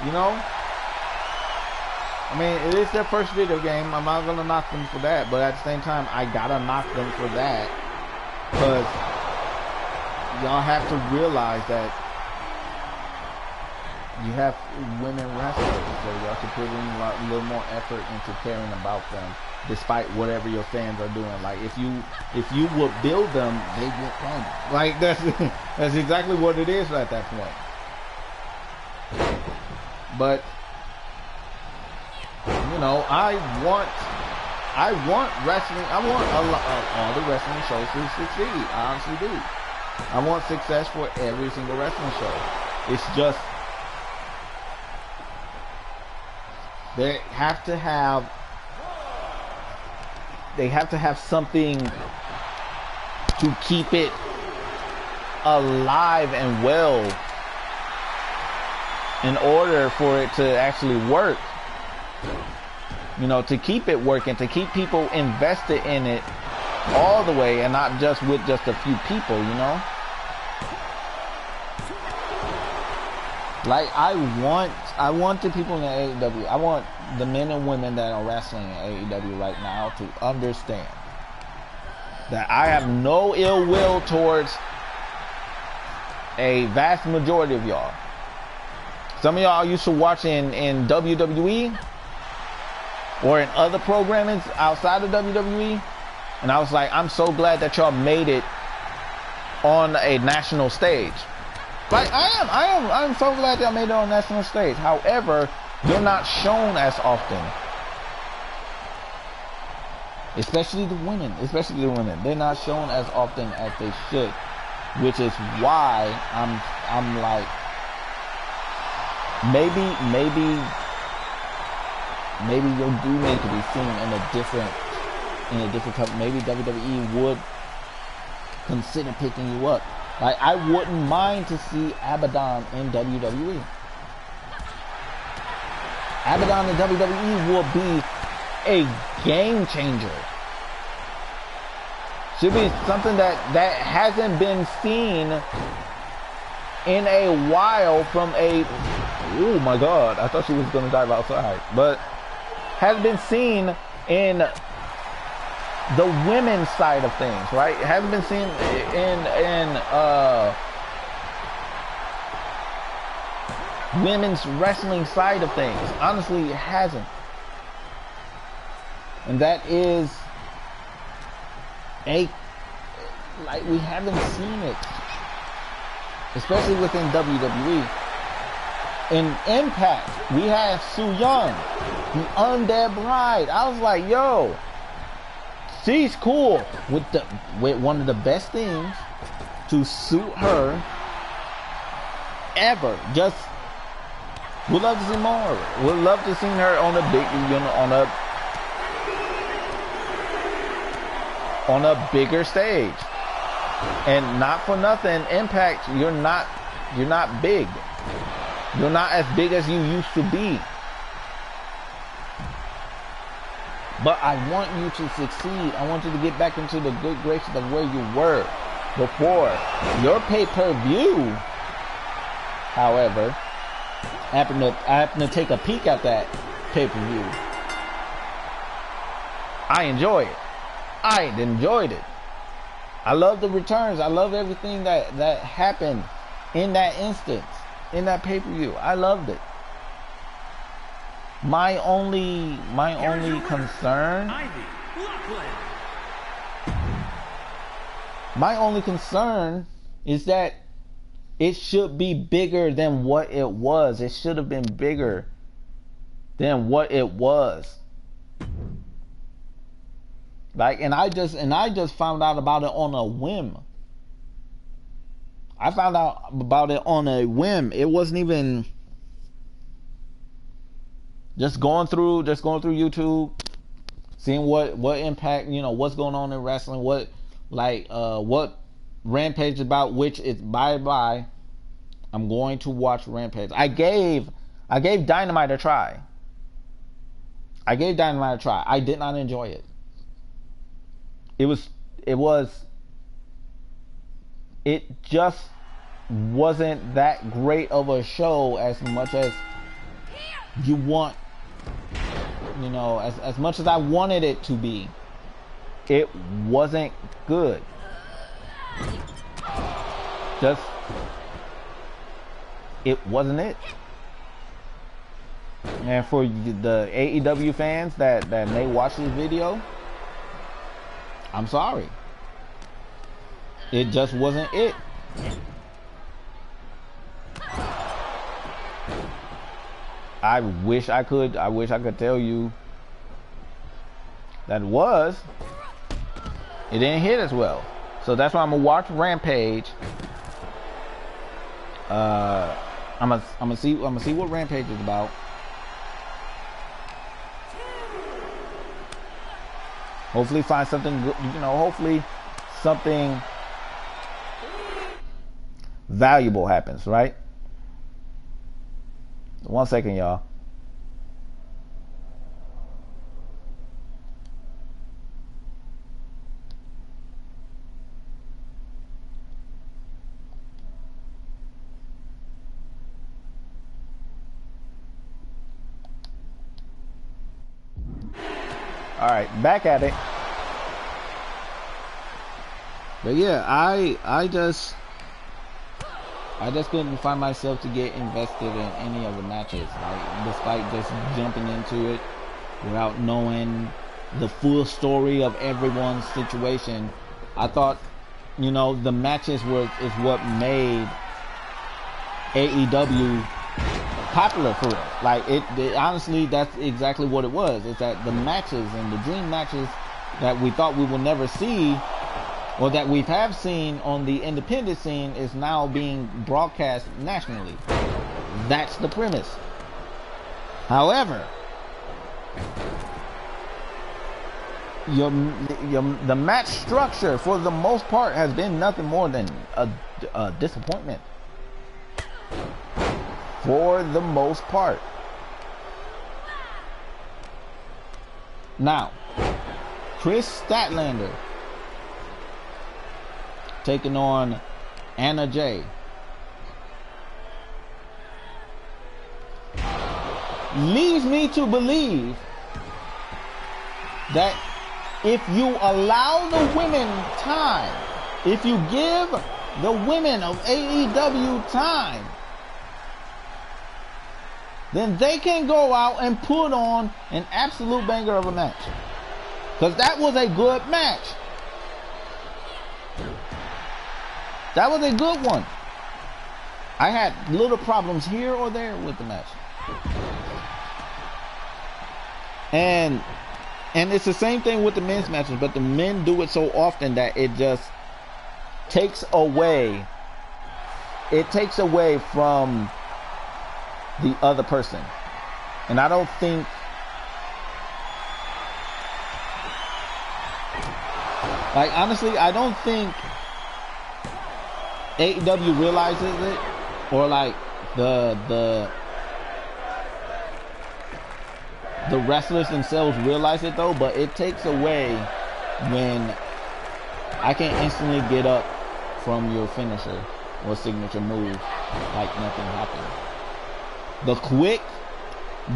You know, I mean, it is their first video game. I'm not gonna knock them for that, but at the same time, I gotta knock them for that, because y'all have to realize that you have women wrestlers, so y'all should put in a little more effort into caring about them, despite whatever your fans are doing. Like, if you would build them, they would come. Like, that's exactly what it is at that point. But you you know, I want wrestling. I want all the wrestling shows to succeed. I honestly do. I want success for every single wrestling show. It's just they have to have something to keep it alive and well in order for it to actually work. You know, to keep it working, to keep people invested in it all the way and not just with just a few people, you know? Like, I want the people in AEW, I want the men and women that are wrestling in AEW right now to understand that I have no ill will towards a vast majority of y'all. Some of y'all used to watch in WWE or in other programmings outside of WWE, and I was like, I'm so glad that y'all made it on a national stage. Like, I'm so glad y'all made it on a national stage. However, you're not shown as often. Especially the women. They're not shown as often as they should. Which is why I'm like, maybe you do need to be seen in a different company. Maybe WWE would consider picking you up. Like, I wouldn't mind to see Abaddon in WWE. Abaddon in WWE will be a game changer. Should be something that hasn't been seen in a while from a, oh my God, I thought she was gonna dive outside, but has been seen in the women's side of things, right? It hasn't been seen in women's wrestling side of things. Honestly, it hasn't. And that is like, we haven't seen it, especially within WWE. In Impact, we have Su Yung, the Undead Bride. I was like, yo, she's cool with one of the best things to suit her ever. Just would love to see more. Would love to see her on a big, you know, on a bigger stage. And not for nothing, Impact, you're not big. You're not as big as you used to be. But I want you to succeed. I want you to get back into the good graces of where you were before. Your pay-per-view, however, I happen to take a peek at that pay-per-view. I enjoy it. I enjoyed it. I love the returns. I love everything that happened in that instance, in that pay-per-view. I loved it. My only concern is that it should be bigger than what it was. It should have been bigger than what it was. Like, and I just found out about it on a whim. I found out about it on a whim. It wasn't even just going through YouTube, seeing what Impact, you know, what's going on in wrestling, what Rampage is about, which is bye. I'm going to watch Rampage. I gave Dynamite a try. I did not enjoy it. It just wasn't that great of a show as much as you want, you know, as much as I wanted it to be. It wasn't good. It wasn't it. And for the AEW fans that may watch this video, I'm sorry. It just wasn't it. I wish I could tell you that was, it didn't hit as well. So that's why I'm gonna watch Rampage. I'm gonna see what Rampage is about. Hopefully find something good, you know, hopefully something valuable happens, right? 1 second, y'all. All right, back at it. But yeah, I just couldn't find myself to get invested in any of the matches, like, despite just jumping into it without knowing the full story of everyone's situation. I thought, you know, the matches is what made AEW popular for us. Like it honestly, that's exactly what it was. It's that the matches and the dream matches that we thought we would never see, or that we have seen on the independent scene, is now being broadcast nationally. That's the premise. However, the match structure for the most part has been nothing more than a disappointment. For the most part. Now, Chris Statlander taking on Anna Jay. Leads me to believe that if you allow the women time, if you give the women of AEW time, then they can go out and put on an absolute banger of a match. Because that was a good match. That was a good one. I had little problems here or there with the match. And it's the same thing with the men's matches, but the men do it so often that it just takes away. It takes away from the other person. And I don't think honestly, I don't think AEW realizes it, or like the wrestlers themselves realize it though, but it takes away when I can instantly get up from your finisher or signature move like nothing happened. The quick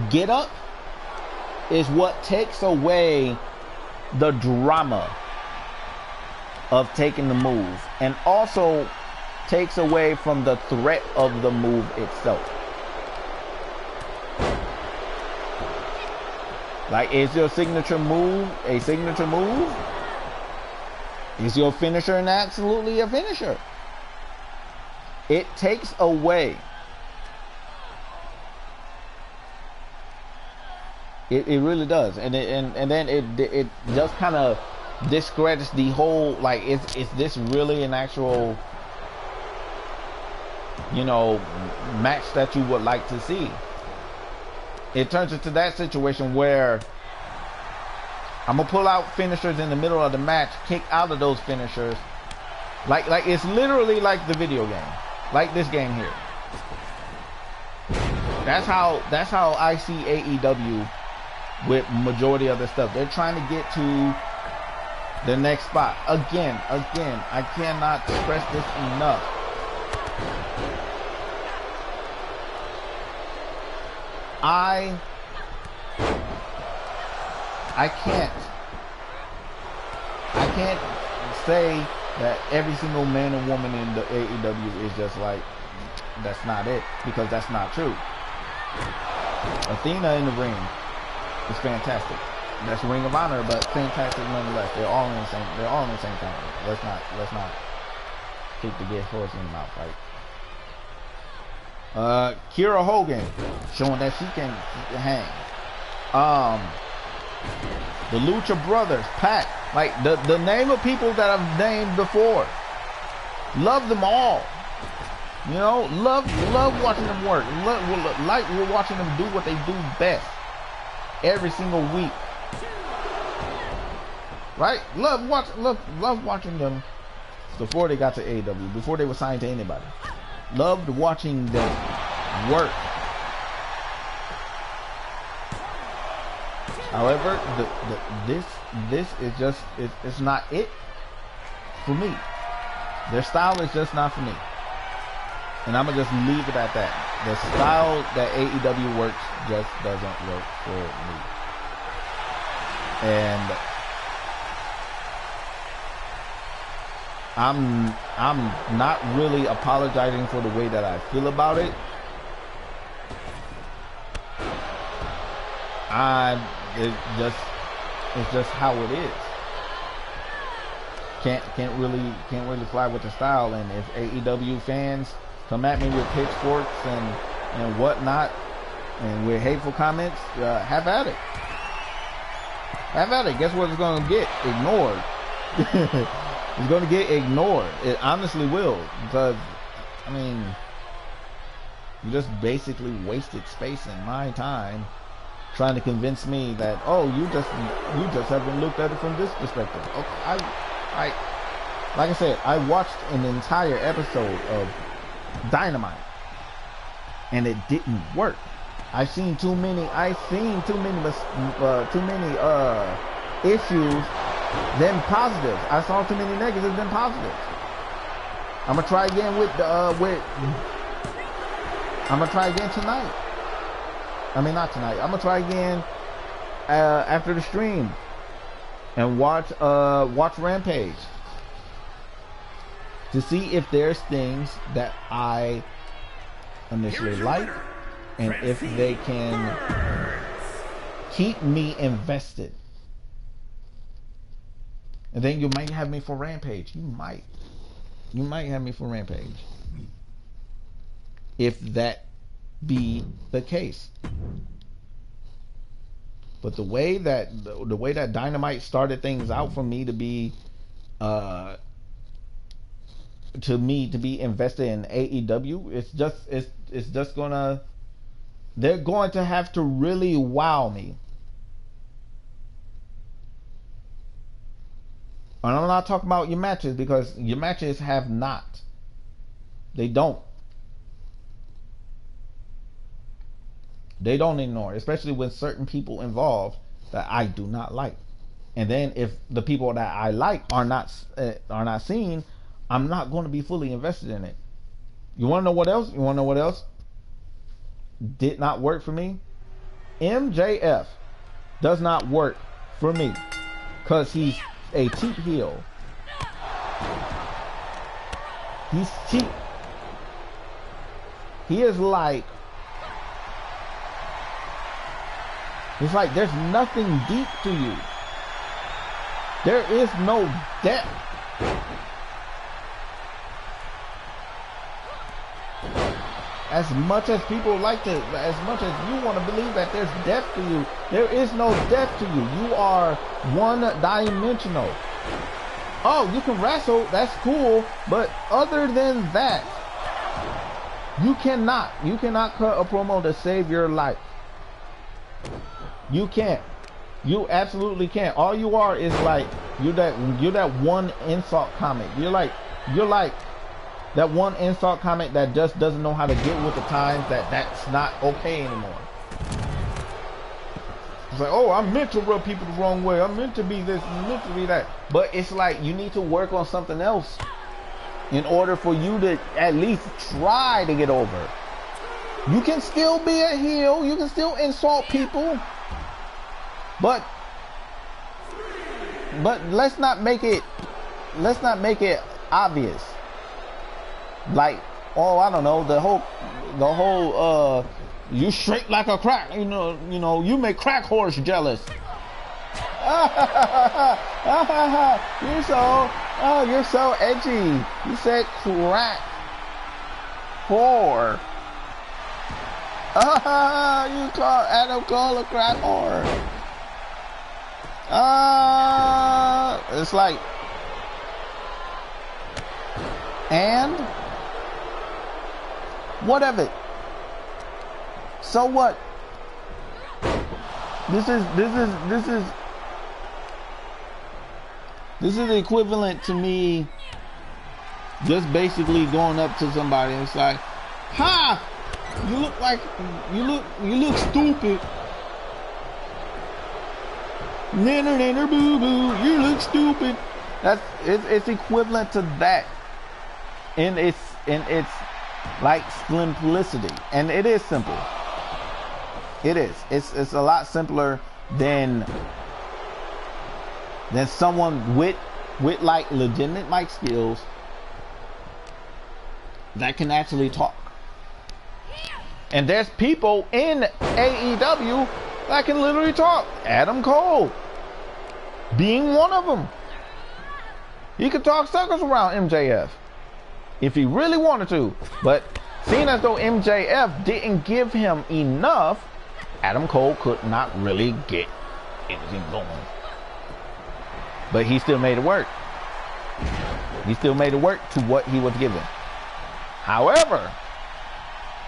get up is what takes away the drama of taking the move, and also takes away from the threat of the move itself. Like, is your signature move a signature move? Is your finisher an absolutely a finisher? It takes away. It really does, and then it just kind of discredits the whole, like, is this really an actual, you know, match that you would like to see? It turns into that situation where I'm gonna pull out finishers in the middle of the match, kick out of those finishers, like it's literally like the video game, like this game here. That's how I see AEW with majority of the stuff. They're trying to get to the next spot. Again, I cannot stress this enough. I can't say that every single man and woman in the AEW is just like, that's not it, because that's not true. Athena in the ring is fantastic. That's Ring of Honor, but fantastic nonetheless. They're all in the same company. Let's not kick the dead horse in the mouth, right? Kira Hogan showing that she can hang. The Lucha Brothers, Pac, like the name of people that I've named before. Love them all. You know, love watching them work. Like we're watching them do what they do best every single week. Right? Love watching them before they got to AEW, before they were signed to anybody. Loved watching them work. However, this is just it's not it for me. Their style is just not for me, and I'm gonna just leave it at that. The style that AEW works just doesn't work for me, and I'm not really apologizing for the way that I feel about it. It's just how it is. Can't really fly with the style. And if AEW fans come at me with pitchforks and whatnot and with hateful comments, have at it. Have at it. Guess what it's gonna get? Ignored. It's gonna get ignored. It honestly will, because I mean, you just basically wasted space and my time trying to convince me that, oh, you just haven't looked at it from this perspective. Okay, like I said, I watched an entire episode of Dynamite and it didn't work. I've seen too many issues than positives. I saw too many negatives than positives. I'm gonna try again I'm gonna try again tonight. I mean, not tonight. I'm gonna try again after the stream and watch Rampage to see if there's things that I initially like and if they can keep me invested. And then you might have me for Rampage. You might have me for Rampage if that be the case. But the way that Dynamite started things out for me to be invested in AEW, it's just gonna, they're going to have to really wow me. And I'm not talking about your matches, because your matches have not. They don't. They don't ignore, especially with certain people involved that I do not like. And then if the people that I like are not seen, I'm not going to be fully invested in it. You want to know what else? Did not work for me? MJF does not work for me because he's a cheap heel. He's cheap. He is like, it's like there's nothing deep to you. There is no depth. As much as people like to, as much as you want to believe that there's depth to you, there is no depth to you. You are one-dimensional. Oh, you can wrestle, that's cool, but other than that, you cannot cut a promo to save your life. You can't. You absolutely can't. All you are is like, you're that one insult comic. You're like that one insult comic that just doesn't know how to get with the times, that's not okay anymore. It's like, oh, I'm meant to rub people the wrong way. I'm meant to be this, I'm meant to be that. But it's like, you need to work on something else in order for you to at least try to get over. You can still be a heel. You can still insult people. But let's not make it obvious. Like, oh, I don't know, the whole you shake like a crack, you know, you make crack horse jealous. You're so edgy. You said crack whore. You call Adam Cole a crack whore. It's like, and what of it? So what? This is equivalent to me just basically going up to somebody and it's like, ha! You look like you look stupid. Nanner nanner boo boo, you look stupid. It's equivalent to that. And it's like simplicity. And it is simple. It is. It's a lot simpler than someone with like legitimate mic skills that can actually talk. And there's people in AEW that can literally talk. Adam Cole being one of them. He could talk circles around MJF if he really wanted to. But seeing as though MJF didn't give him enough, Adam Cole could not really get anything going. But he still made it work. He still made it work to what he was given. However,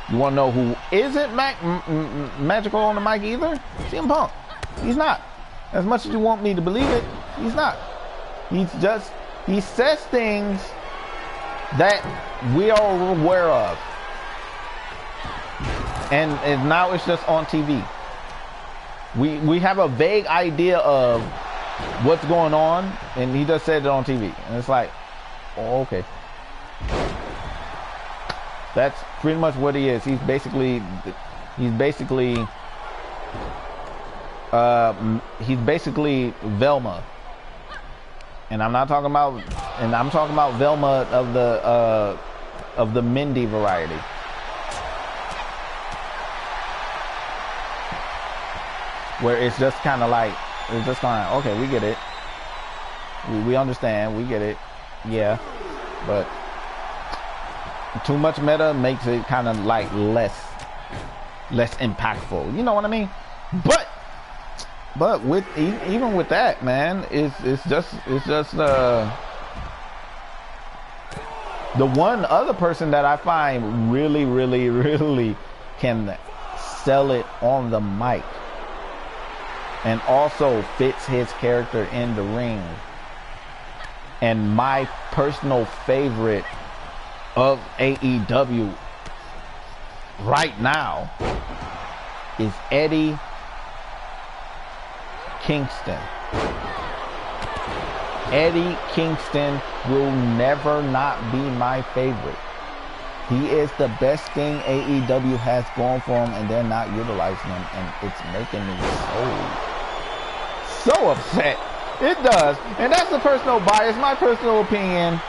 you want to know who isn't magical on the mic either? CM Punk. He's not. As much as you want me to believe it, he's not. He says things that we are aware of. And now it's just on TV. We have a vague idea of what's going on, and he just said it on TV. And it's like, oh, okay. That's pretty much what he is. He's basically Velma. And I'm talking about Velma of the Mindy variety. Where it's just kind of like, okay, we get it. We understand, we get it. Yeah. But too much meta makes it kind of like less impactful. You know what I mean? But with even with that, man, it's just the one other person that I find really can sell it on the mic and also fits his character in the ring. And my personal favorite of AEW right now is Eddie Kingston. Eddie Kingston will never not be my favorite. He is the best thing AEW has going for him, and they're not utilizing him, and it's making me so upset. It does. And that's a personal bias, my personal opinion,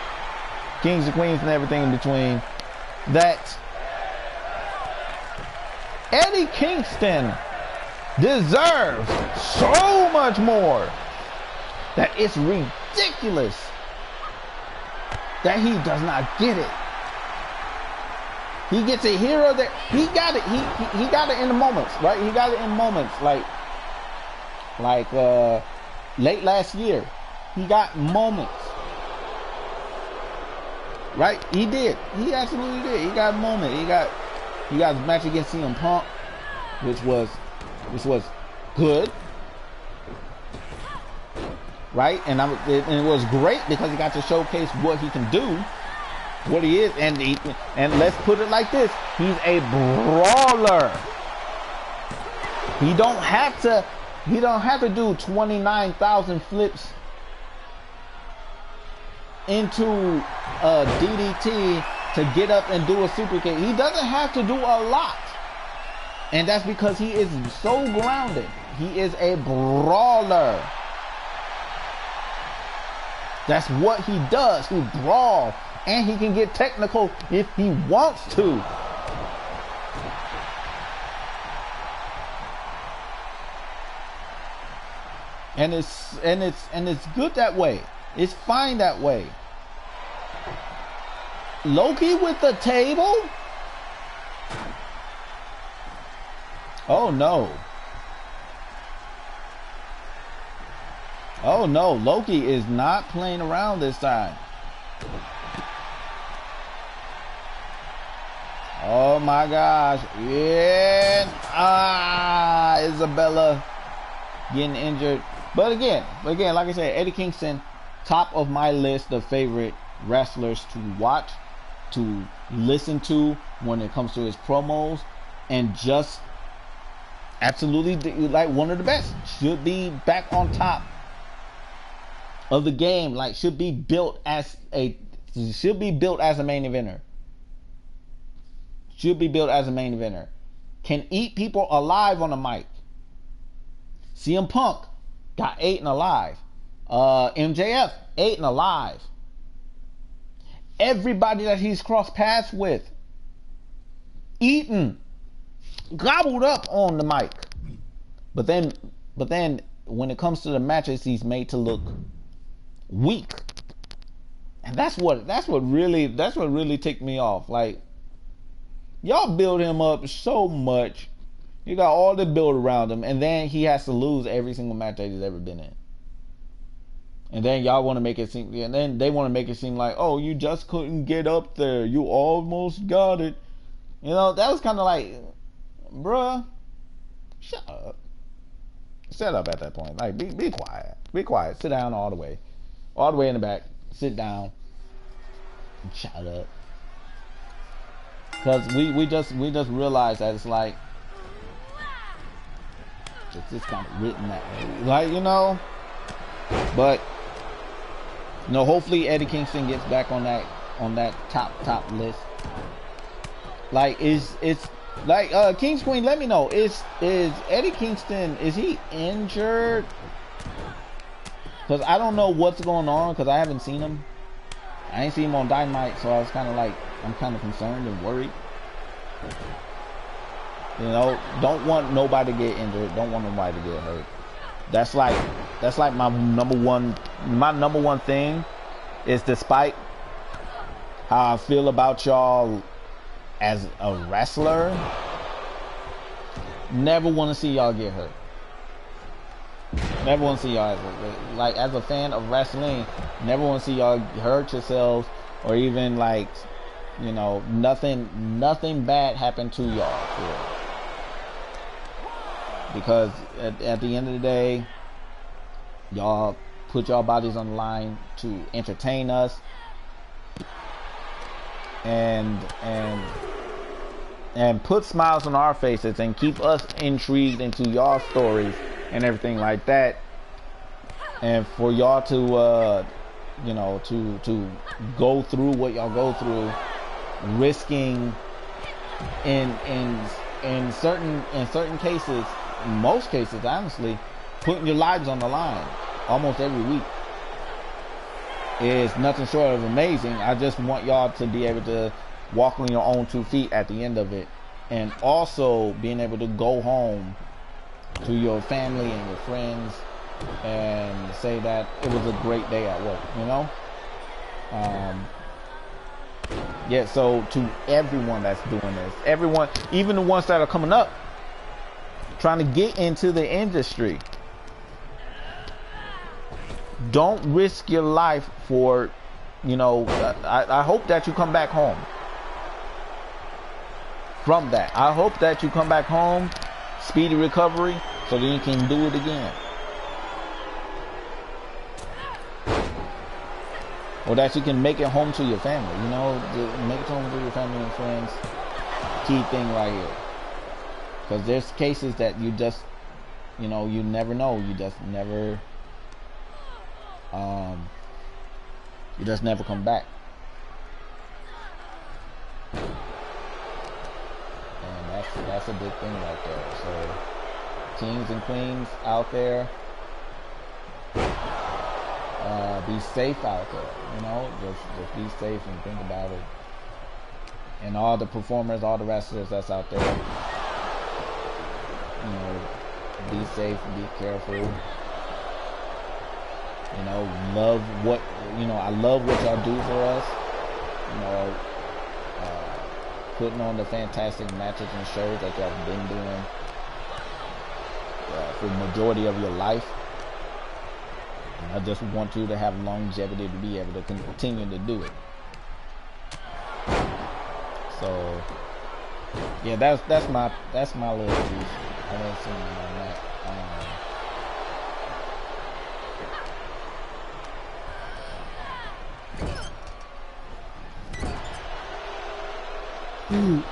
kings and queens and everything in between, that Eddie Kingston deserves so much more that it's ridiculous that he does not get it. He gets it here or there. He got it. He got it in the moments, right? He got it in moments like late last year. He got moments. Right? He did. He absolutely did. He got a moment. He got a match against CM Punk, which was good. Right? And it was great because he got to showcase what he can do, what he is, and let's put it like this: he's a brawler. He don't have to do 29,000 flips into a DDT to get up and do a super kick. He doesn't have to do a lot, and that's because he is so grounded. He is a brawler. That's what he does. He brawl, and he can get technical if he wants to. And it's good that way. It's fine that way. Loki with the table? Oh no. Oh no, Loki is not playing around this time. Oh my gosh. Yeah. Isabella getting injured. But again, like I said, Eddie Kingston, top of my list of favorite wrestlers to watch, to listen to when it comes to his promos, and just absolutely like one of the best. Should be back on top of the game. Like should be built as a main eventer. Should be built as a main eventer. Can eat people alive on the mic. CM Punk got eaten alive. MJF eaten alive. Everybody that he's crossed paths with, eaten, gobbled up on the mic. But then when it comes to the matches, he's made to look weak. And that's what really ticked me off. Like, y'all build him up so much. You got all the build around him, and then he has to lose every single match that he's ever been in. And then y'all want to make it seem, and then they want to make it seem like, oh, you just couldn't get up there. You almost got it. You know, that was kind of like, bruh, shut up. Shut up at that point. Like, be quiet. Be quiet. Sit down all the way in the back. Sit down. And shut up. Because we just realized that it's like, it's just kind of written that way. Like, you know, but you know, hopefully Eddie Kingston gets back on that top list. Like, it's like King's Queen, let me know. Is Eddie Kingston, is he injured? Because I don't know what's going on, because I haven't seen him. I ain't seen him on Dynamite, so I was kind of like, I'm kind of concerned and worried. You know, don't want nobody to get injured. Don't want nobody to get hurt. That's like my number one thing is, despite how I feel about y'all as a wrestler, never want to see y'all get hurt. Never want to see y'all, like, as a fan of wrestling, never want to see y'all hurt yourselves, or even, like, you know, nothing bad happen to y'all. Because at the end of the day, y'all put y'all bodies on the line to entertain us and put smiles on our faces and keep us intrigued into y'all stories and everything like that. And for y'all to you know, to go through what y'all go through, risking in certain cases, most cases, honestly, putting your lives on the line almost every week is nothing short of amazing. I just want y'all to be able to walk on your own 2 feet at the end of it, and also being able to go home to your family and your friends and say that it was a great day at work, you know? Yeah, so to everyone that's doing this, everyone, even the ones that are coming up, trying to get into the industry, don't risk your life for, you know, I hope that you come back home from that. I hope that you come back home, speedy recovery, so that you can do it again. Or that you can make it home to your family, you know, make it home to your family and friends. Key thing right here. Because there's cases that you just, you know, you never know. You just never come back. And that's a big thing right there. So, kings and queens out there, be safe out there. You know, just be safe and think about it. And all the performers, all the wrestlers that's out there, you know, be safe, be careful. You know, love what, you know, I love what y'all do for us. You know, putting on the fantastic matches and shows that y'all have been doing for the majority of your life. And I just want you to have longevity to be able to continue to do it. So yeah, that's my little piece. I didn't see on that.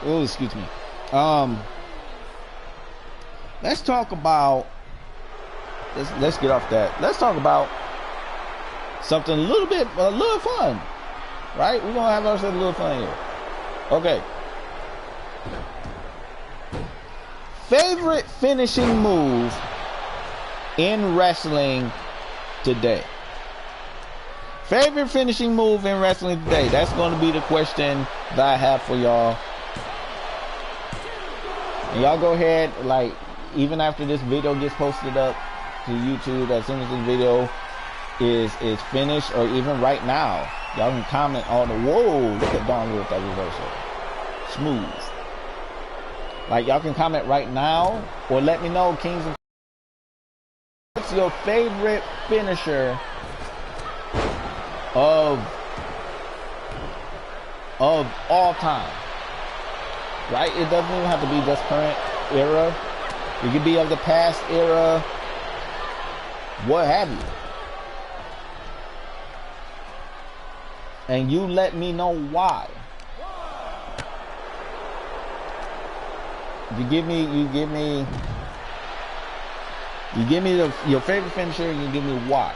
Oh, excuse me. Let's talk about. Let's get off that. Let's talk about something a little fun, right? We're gonna have ourselves a little fun here. Okay. Favorite finishing move in wrestling today. Favorite finishing move in wrestling today. That's going to be the question that I have for y'all. And y'all go ahead, like, even after this video gets posted up to YouTube, as soon as this video is finished, or even right now, y'all can comment on the, whoa, look at Dawn with that reversal. Smooth. Like, y'all can comment right now, or let me know, Kings and what's your favorite finisher of all time, right? It doesn't even have to be just current era. It could be of the past era, what have you. And you let me know why. You give me your favorite finisher, and you give me why.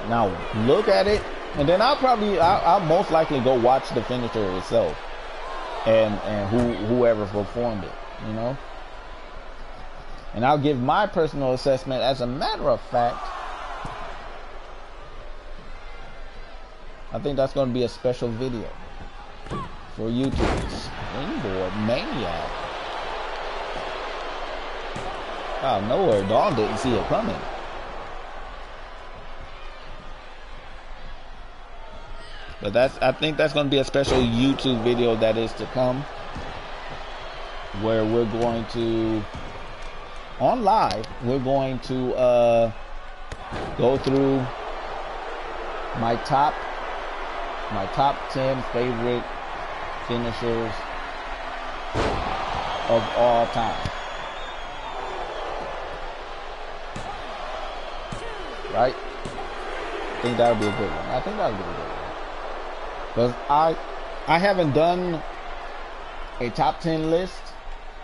Now look at it, and then I'll most likely go watch the finisher itself, and whoever performed it, you know. And I'll give my personal assessment. As a matter of fact, I think that's going to be a special video for YouTube. Springboard Maniac. Out of nowhere, Dawn didn't see it coming. But I think that's going to be a special YouTube video that is to come, where we're going to, on live, we're going to go through my top 10 favorite finishers of all time. Right? I think that'll be a good one. Because I haven't done a top 10 list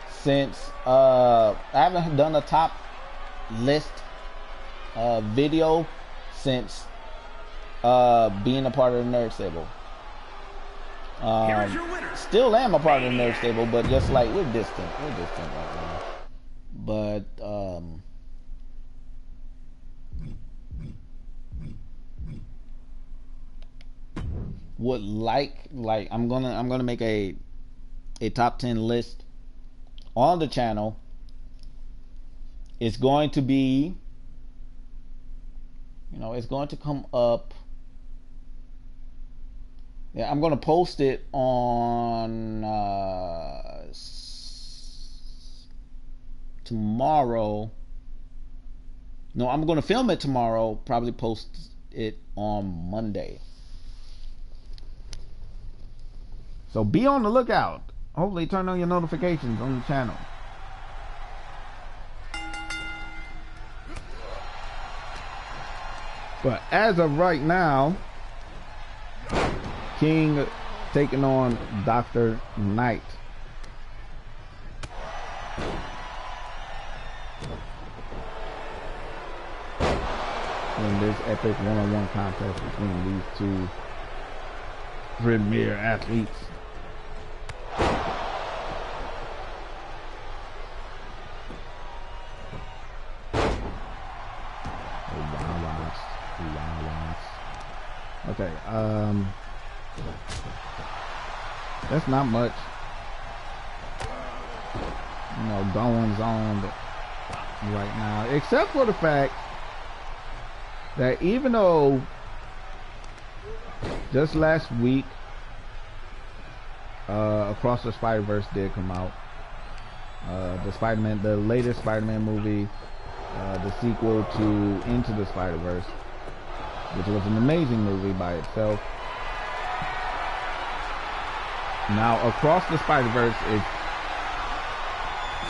since I haven't done a top list video since being a part of the Nerd Stable. Still am a part of the Nerd Stable, but just like we're distant right now. But would like I'm gonna make a top 10 list on the channel. It's going to be, you know, it's going to come up. Yeah, I'm gonna post it on tomorrow. No, I'm gonna film it tomorrow. Probably post it on Monday. So be on the lookout. Hopefully turn on your notifications on the channel. But as of right now, King taking on Dr. Knight. In this epic one-on-one contest between these two premier athletes. Okay, that's not much, you know, goings on right now, except for the fact that even though just last week Across the Spider-Verse did come out, the latest Spider-Man movie the sequel to Into the Spider-Verse, which was an amazing movie by itself. Now, Across the Spider-Verse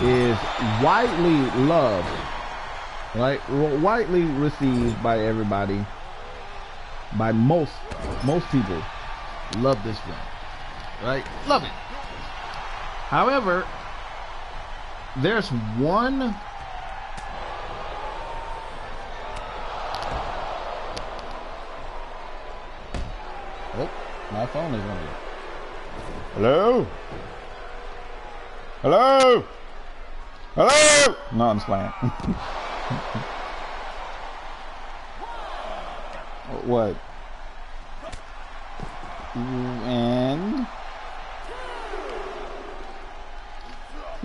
is widely loved, right? Widely received by everybody, by most people. Love this film, right? Love it. However, there's one my phone is ringing. Hello? Hello? Hello? No, I'm just playing. What? And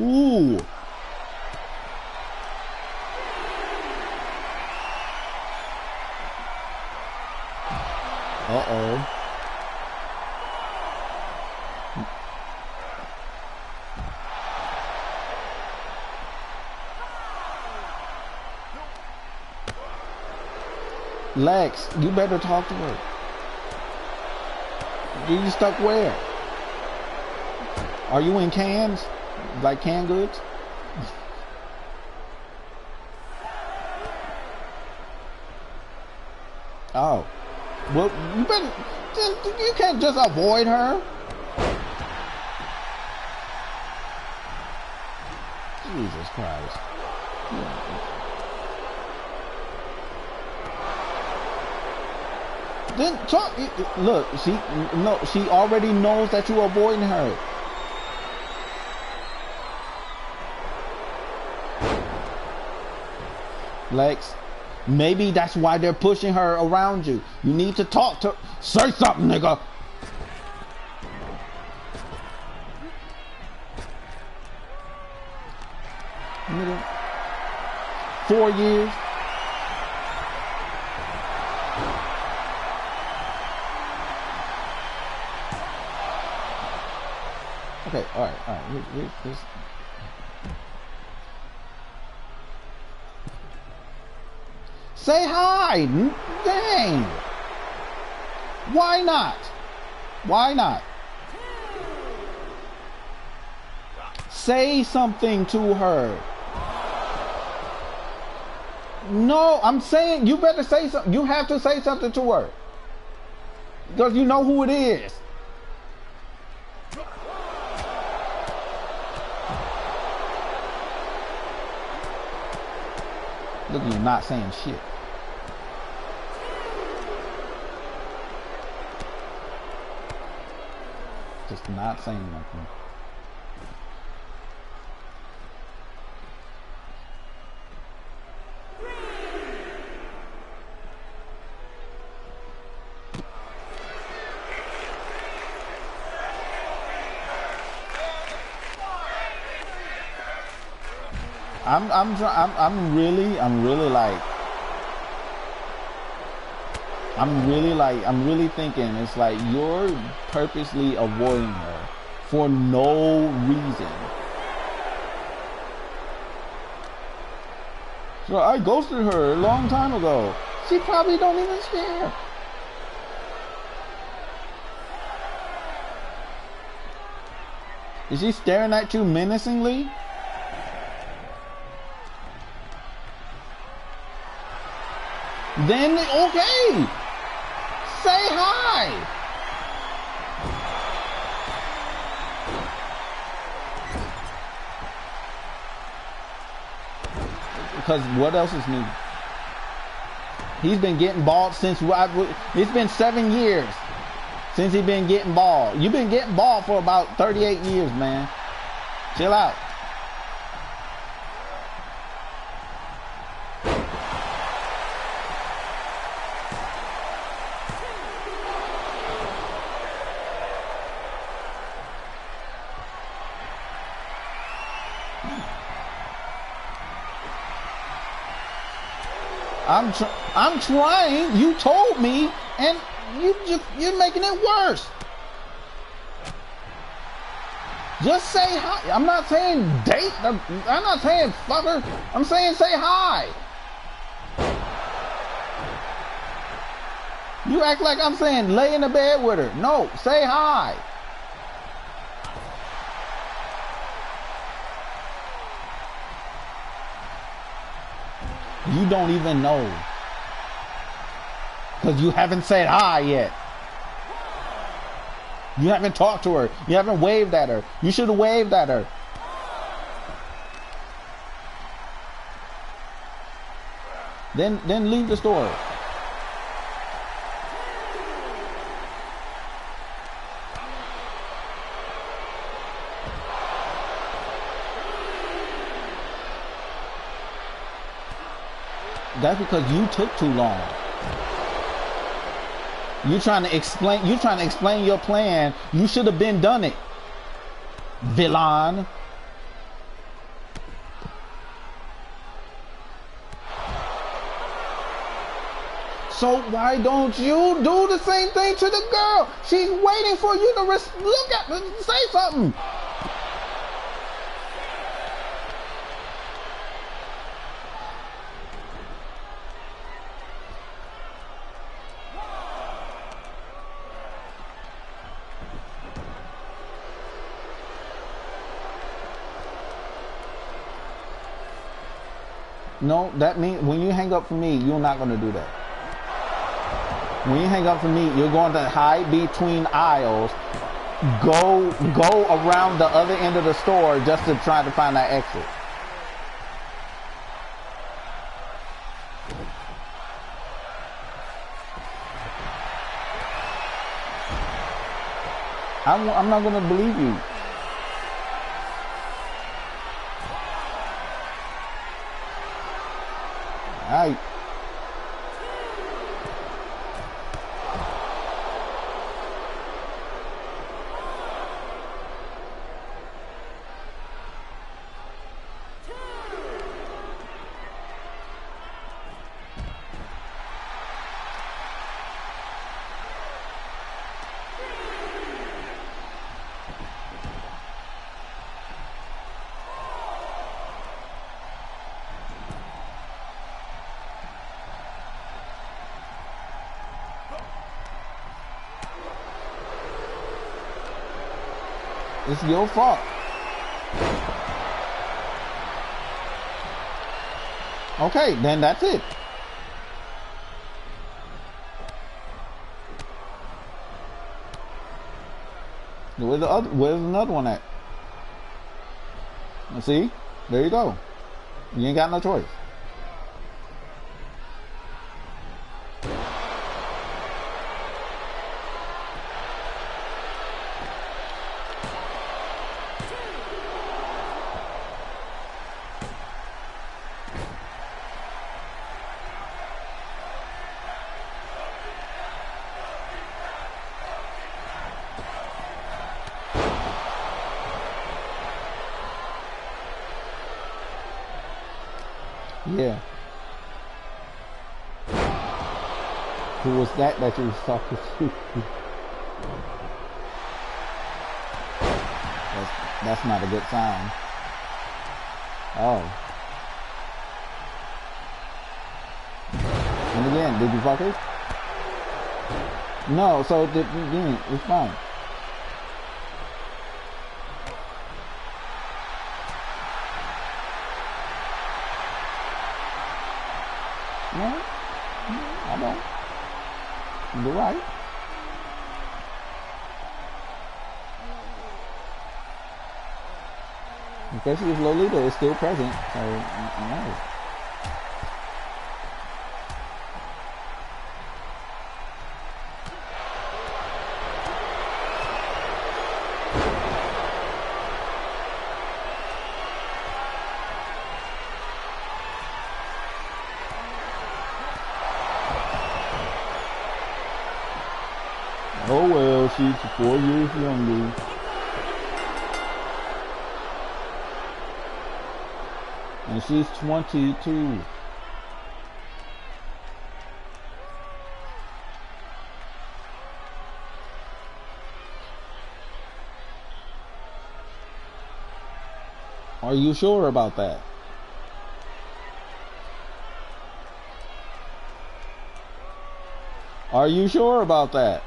ooh. Uh-oh. Lex, you better talk to her. You stuck where? Are you in cans? Like canned goods? Oh. Well, you better... You can't just avoid her. Jesus Christ. Then talk. Look, she already knows that you're avoiding her. Lex, maybe that's why they're pushing her around you. You need to talk to her. Say something, nigga. Nigga. 4 years. Okay, all right. Here's say hi. Dang. Why not? Why not? Say something to her. No, I'm saying you better say something. You have to say something to her. Because you know who it is. Look at you not saying shit. Just not saying nothing. I'm really thinking it's like you're purposely avoiding her for no reason. So I ghosted her a long time ago. She probably don't even care. Is she staring at you menacingly? Then, okay, say hi. Because what else is new? He's been getting bald since, it's been 7 years since he's been getting bald. You've been getting bald for about 38 years, man. Chill out. I'm trying. You told me, and you're making it worse. Just say hi. I'm not saying date. I'm not saying fuck her. I'm saying say hi. You act like I'm saying lay in the bed with her. No, say hi. You don't even know. Because you haven't said hi yet. You haven't talked to her. You haven't waved at her. You should have waved at her. Then leave the store. That's because you took too long. You're trying to explain your plan. You should have been done it. Villain. So why don't you do the same thing to the girl? She's waiting for you to look at her, say something. No, that means when you hang up from me, you're not going to do that. When you hang up from me, you're going to hide between aisles, go around the other end of the store just to try to find that exit. I'm not going to believe you. All right. It's your fault. Okay, then that's it. Where's another one at? See? There you go. You ain't got no choice. Yeah. Who was that you was talking to? That's not a good sign. Oh. And again, did you fuck her? No, so it's fine. No, I don't. You're right. Especially if Lolita is still present, so no. Oh well, she's 4 years younger. And she's 22. Are you sure about that? Are you sure about that?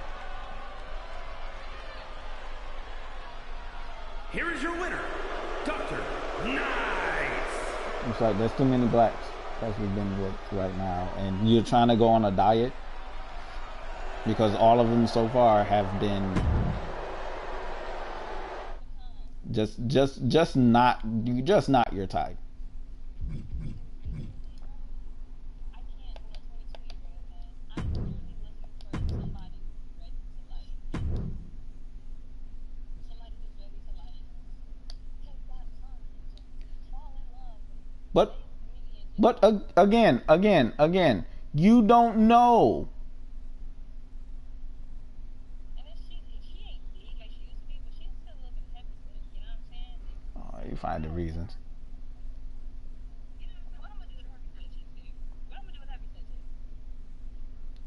Here is your winner, Dr. Nice. It's like there's too many blacks that we've been with right now, and you're trying to go on a diet because all of them so far have been just not your type. But again, you don't know. Oh, you find the reasons.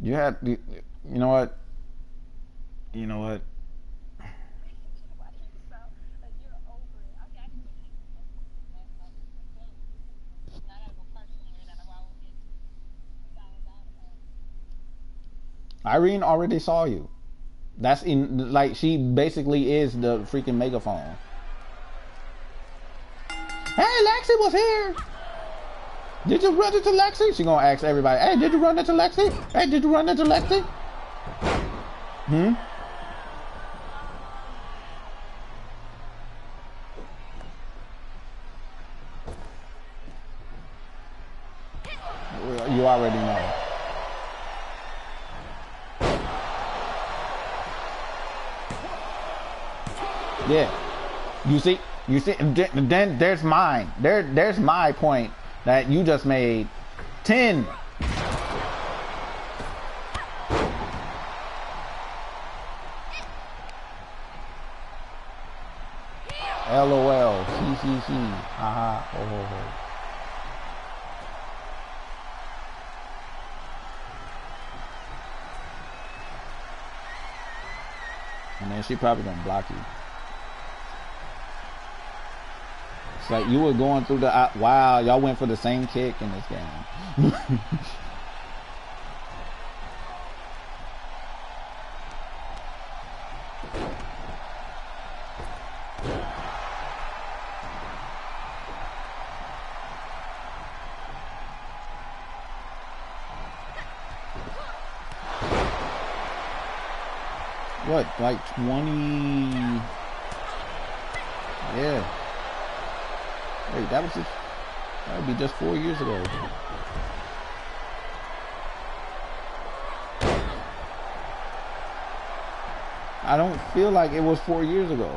You had, you know what? You know what? Irene already saw you. That's in like she basically is the freaking megaphone. Hey, Lexi was here. Did you run into Lexi? She gonna ask everybody. Hey, did you run into Lexi? Hey, did you run into Lexi? You already know. Yeah. You see, then there's mine. There's my point that you just made. 10. LOL. He. Haha. Ho ho ho. And then she probably gonna block you. It's like you were going through the wow, y'all went for the same kick in this game. What, like 20? Yeah. Wait, that would be just 4 years ago. I don't feel like it was 4 years ago.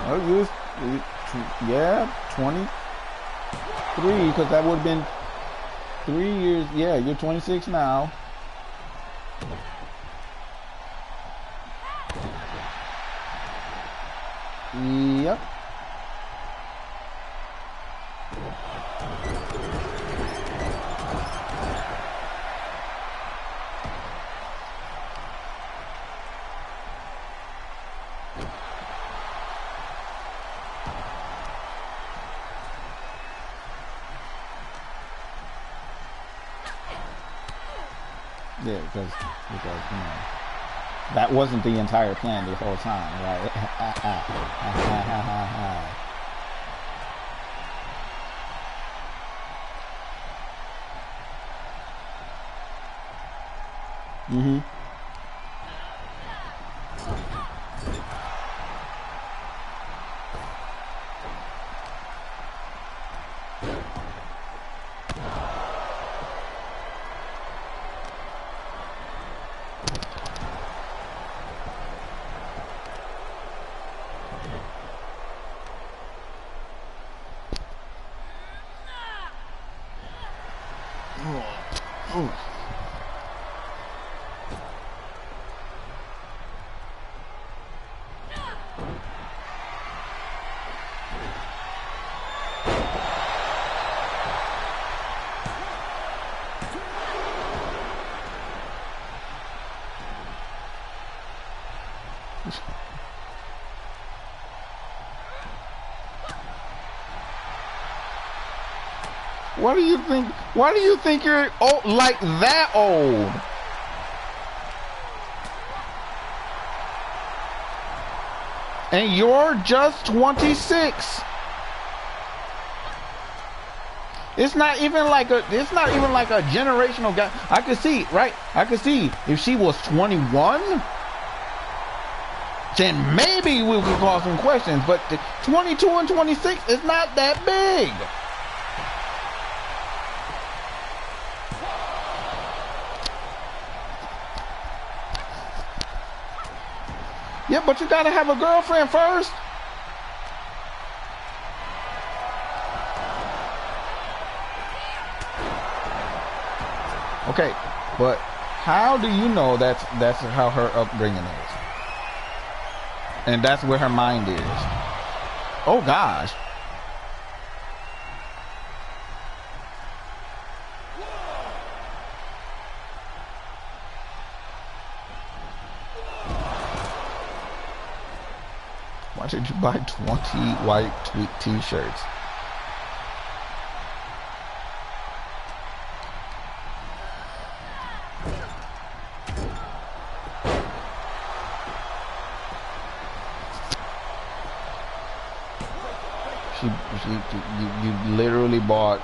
Oh, yeah, 23, because that would have been 3 years. Yeah, you're 26 now. Yep. Yeah, because you know, that wasn't the entire plan the whole time, right? Mm-hmm. Why do you think? Why do you think you're old, like that old? And you're just 26. It's not even like a generational gap. I could see, right? I could see if she was 21, then maybe we could call some questions. But 22 and 26 is not that big. Yeah, but you gotta have a girlfriend first. Okay, but how do you know that's how her upbringing is? And that's where her mind is. Oh gosh. Why did you buy 20 white tweet t-shirts? You literally bought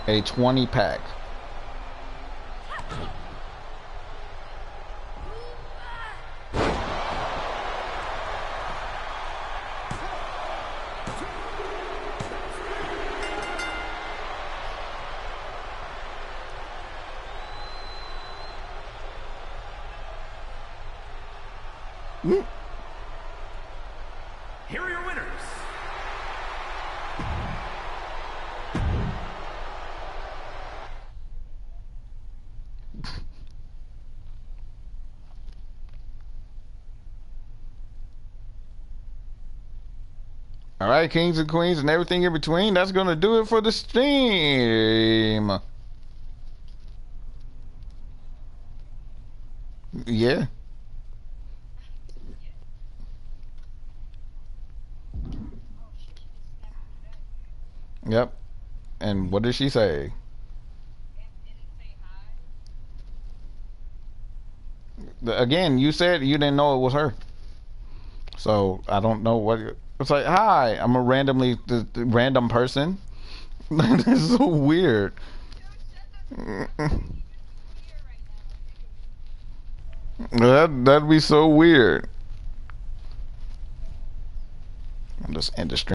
a 20 pack. Here are your winners. All right, kings and queens and everything in between. That's going to do it for the stream. Yeah. Yep. And what did she say? Again, you said you didn't know it was her. So I don't know what. It's like, hi, I'm a random person. This is so weird. That'd be so weird. I'll just end the stream.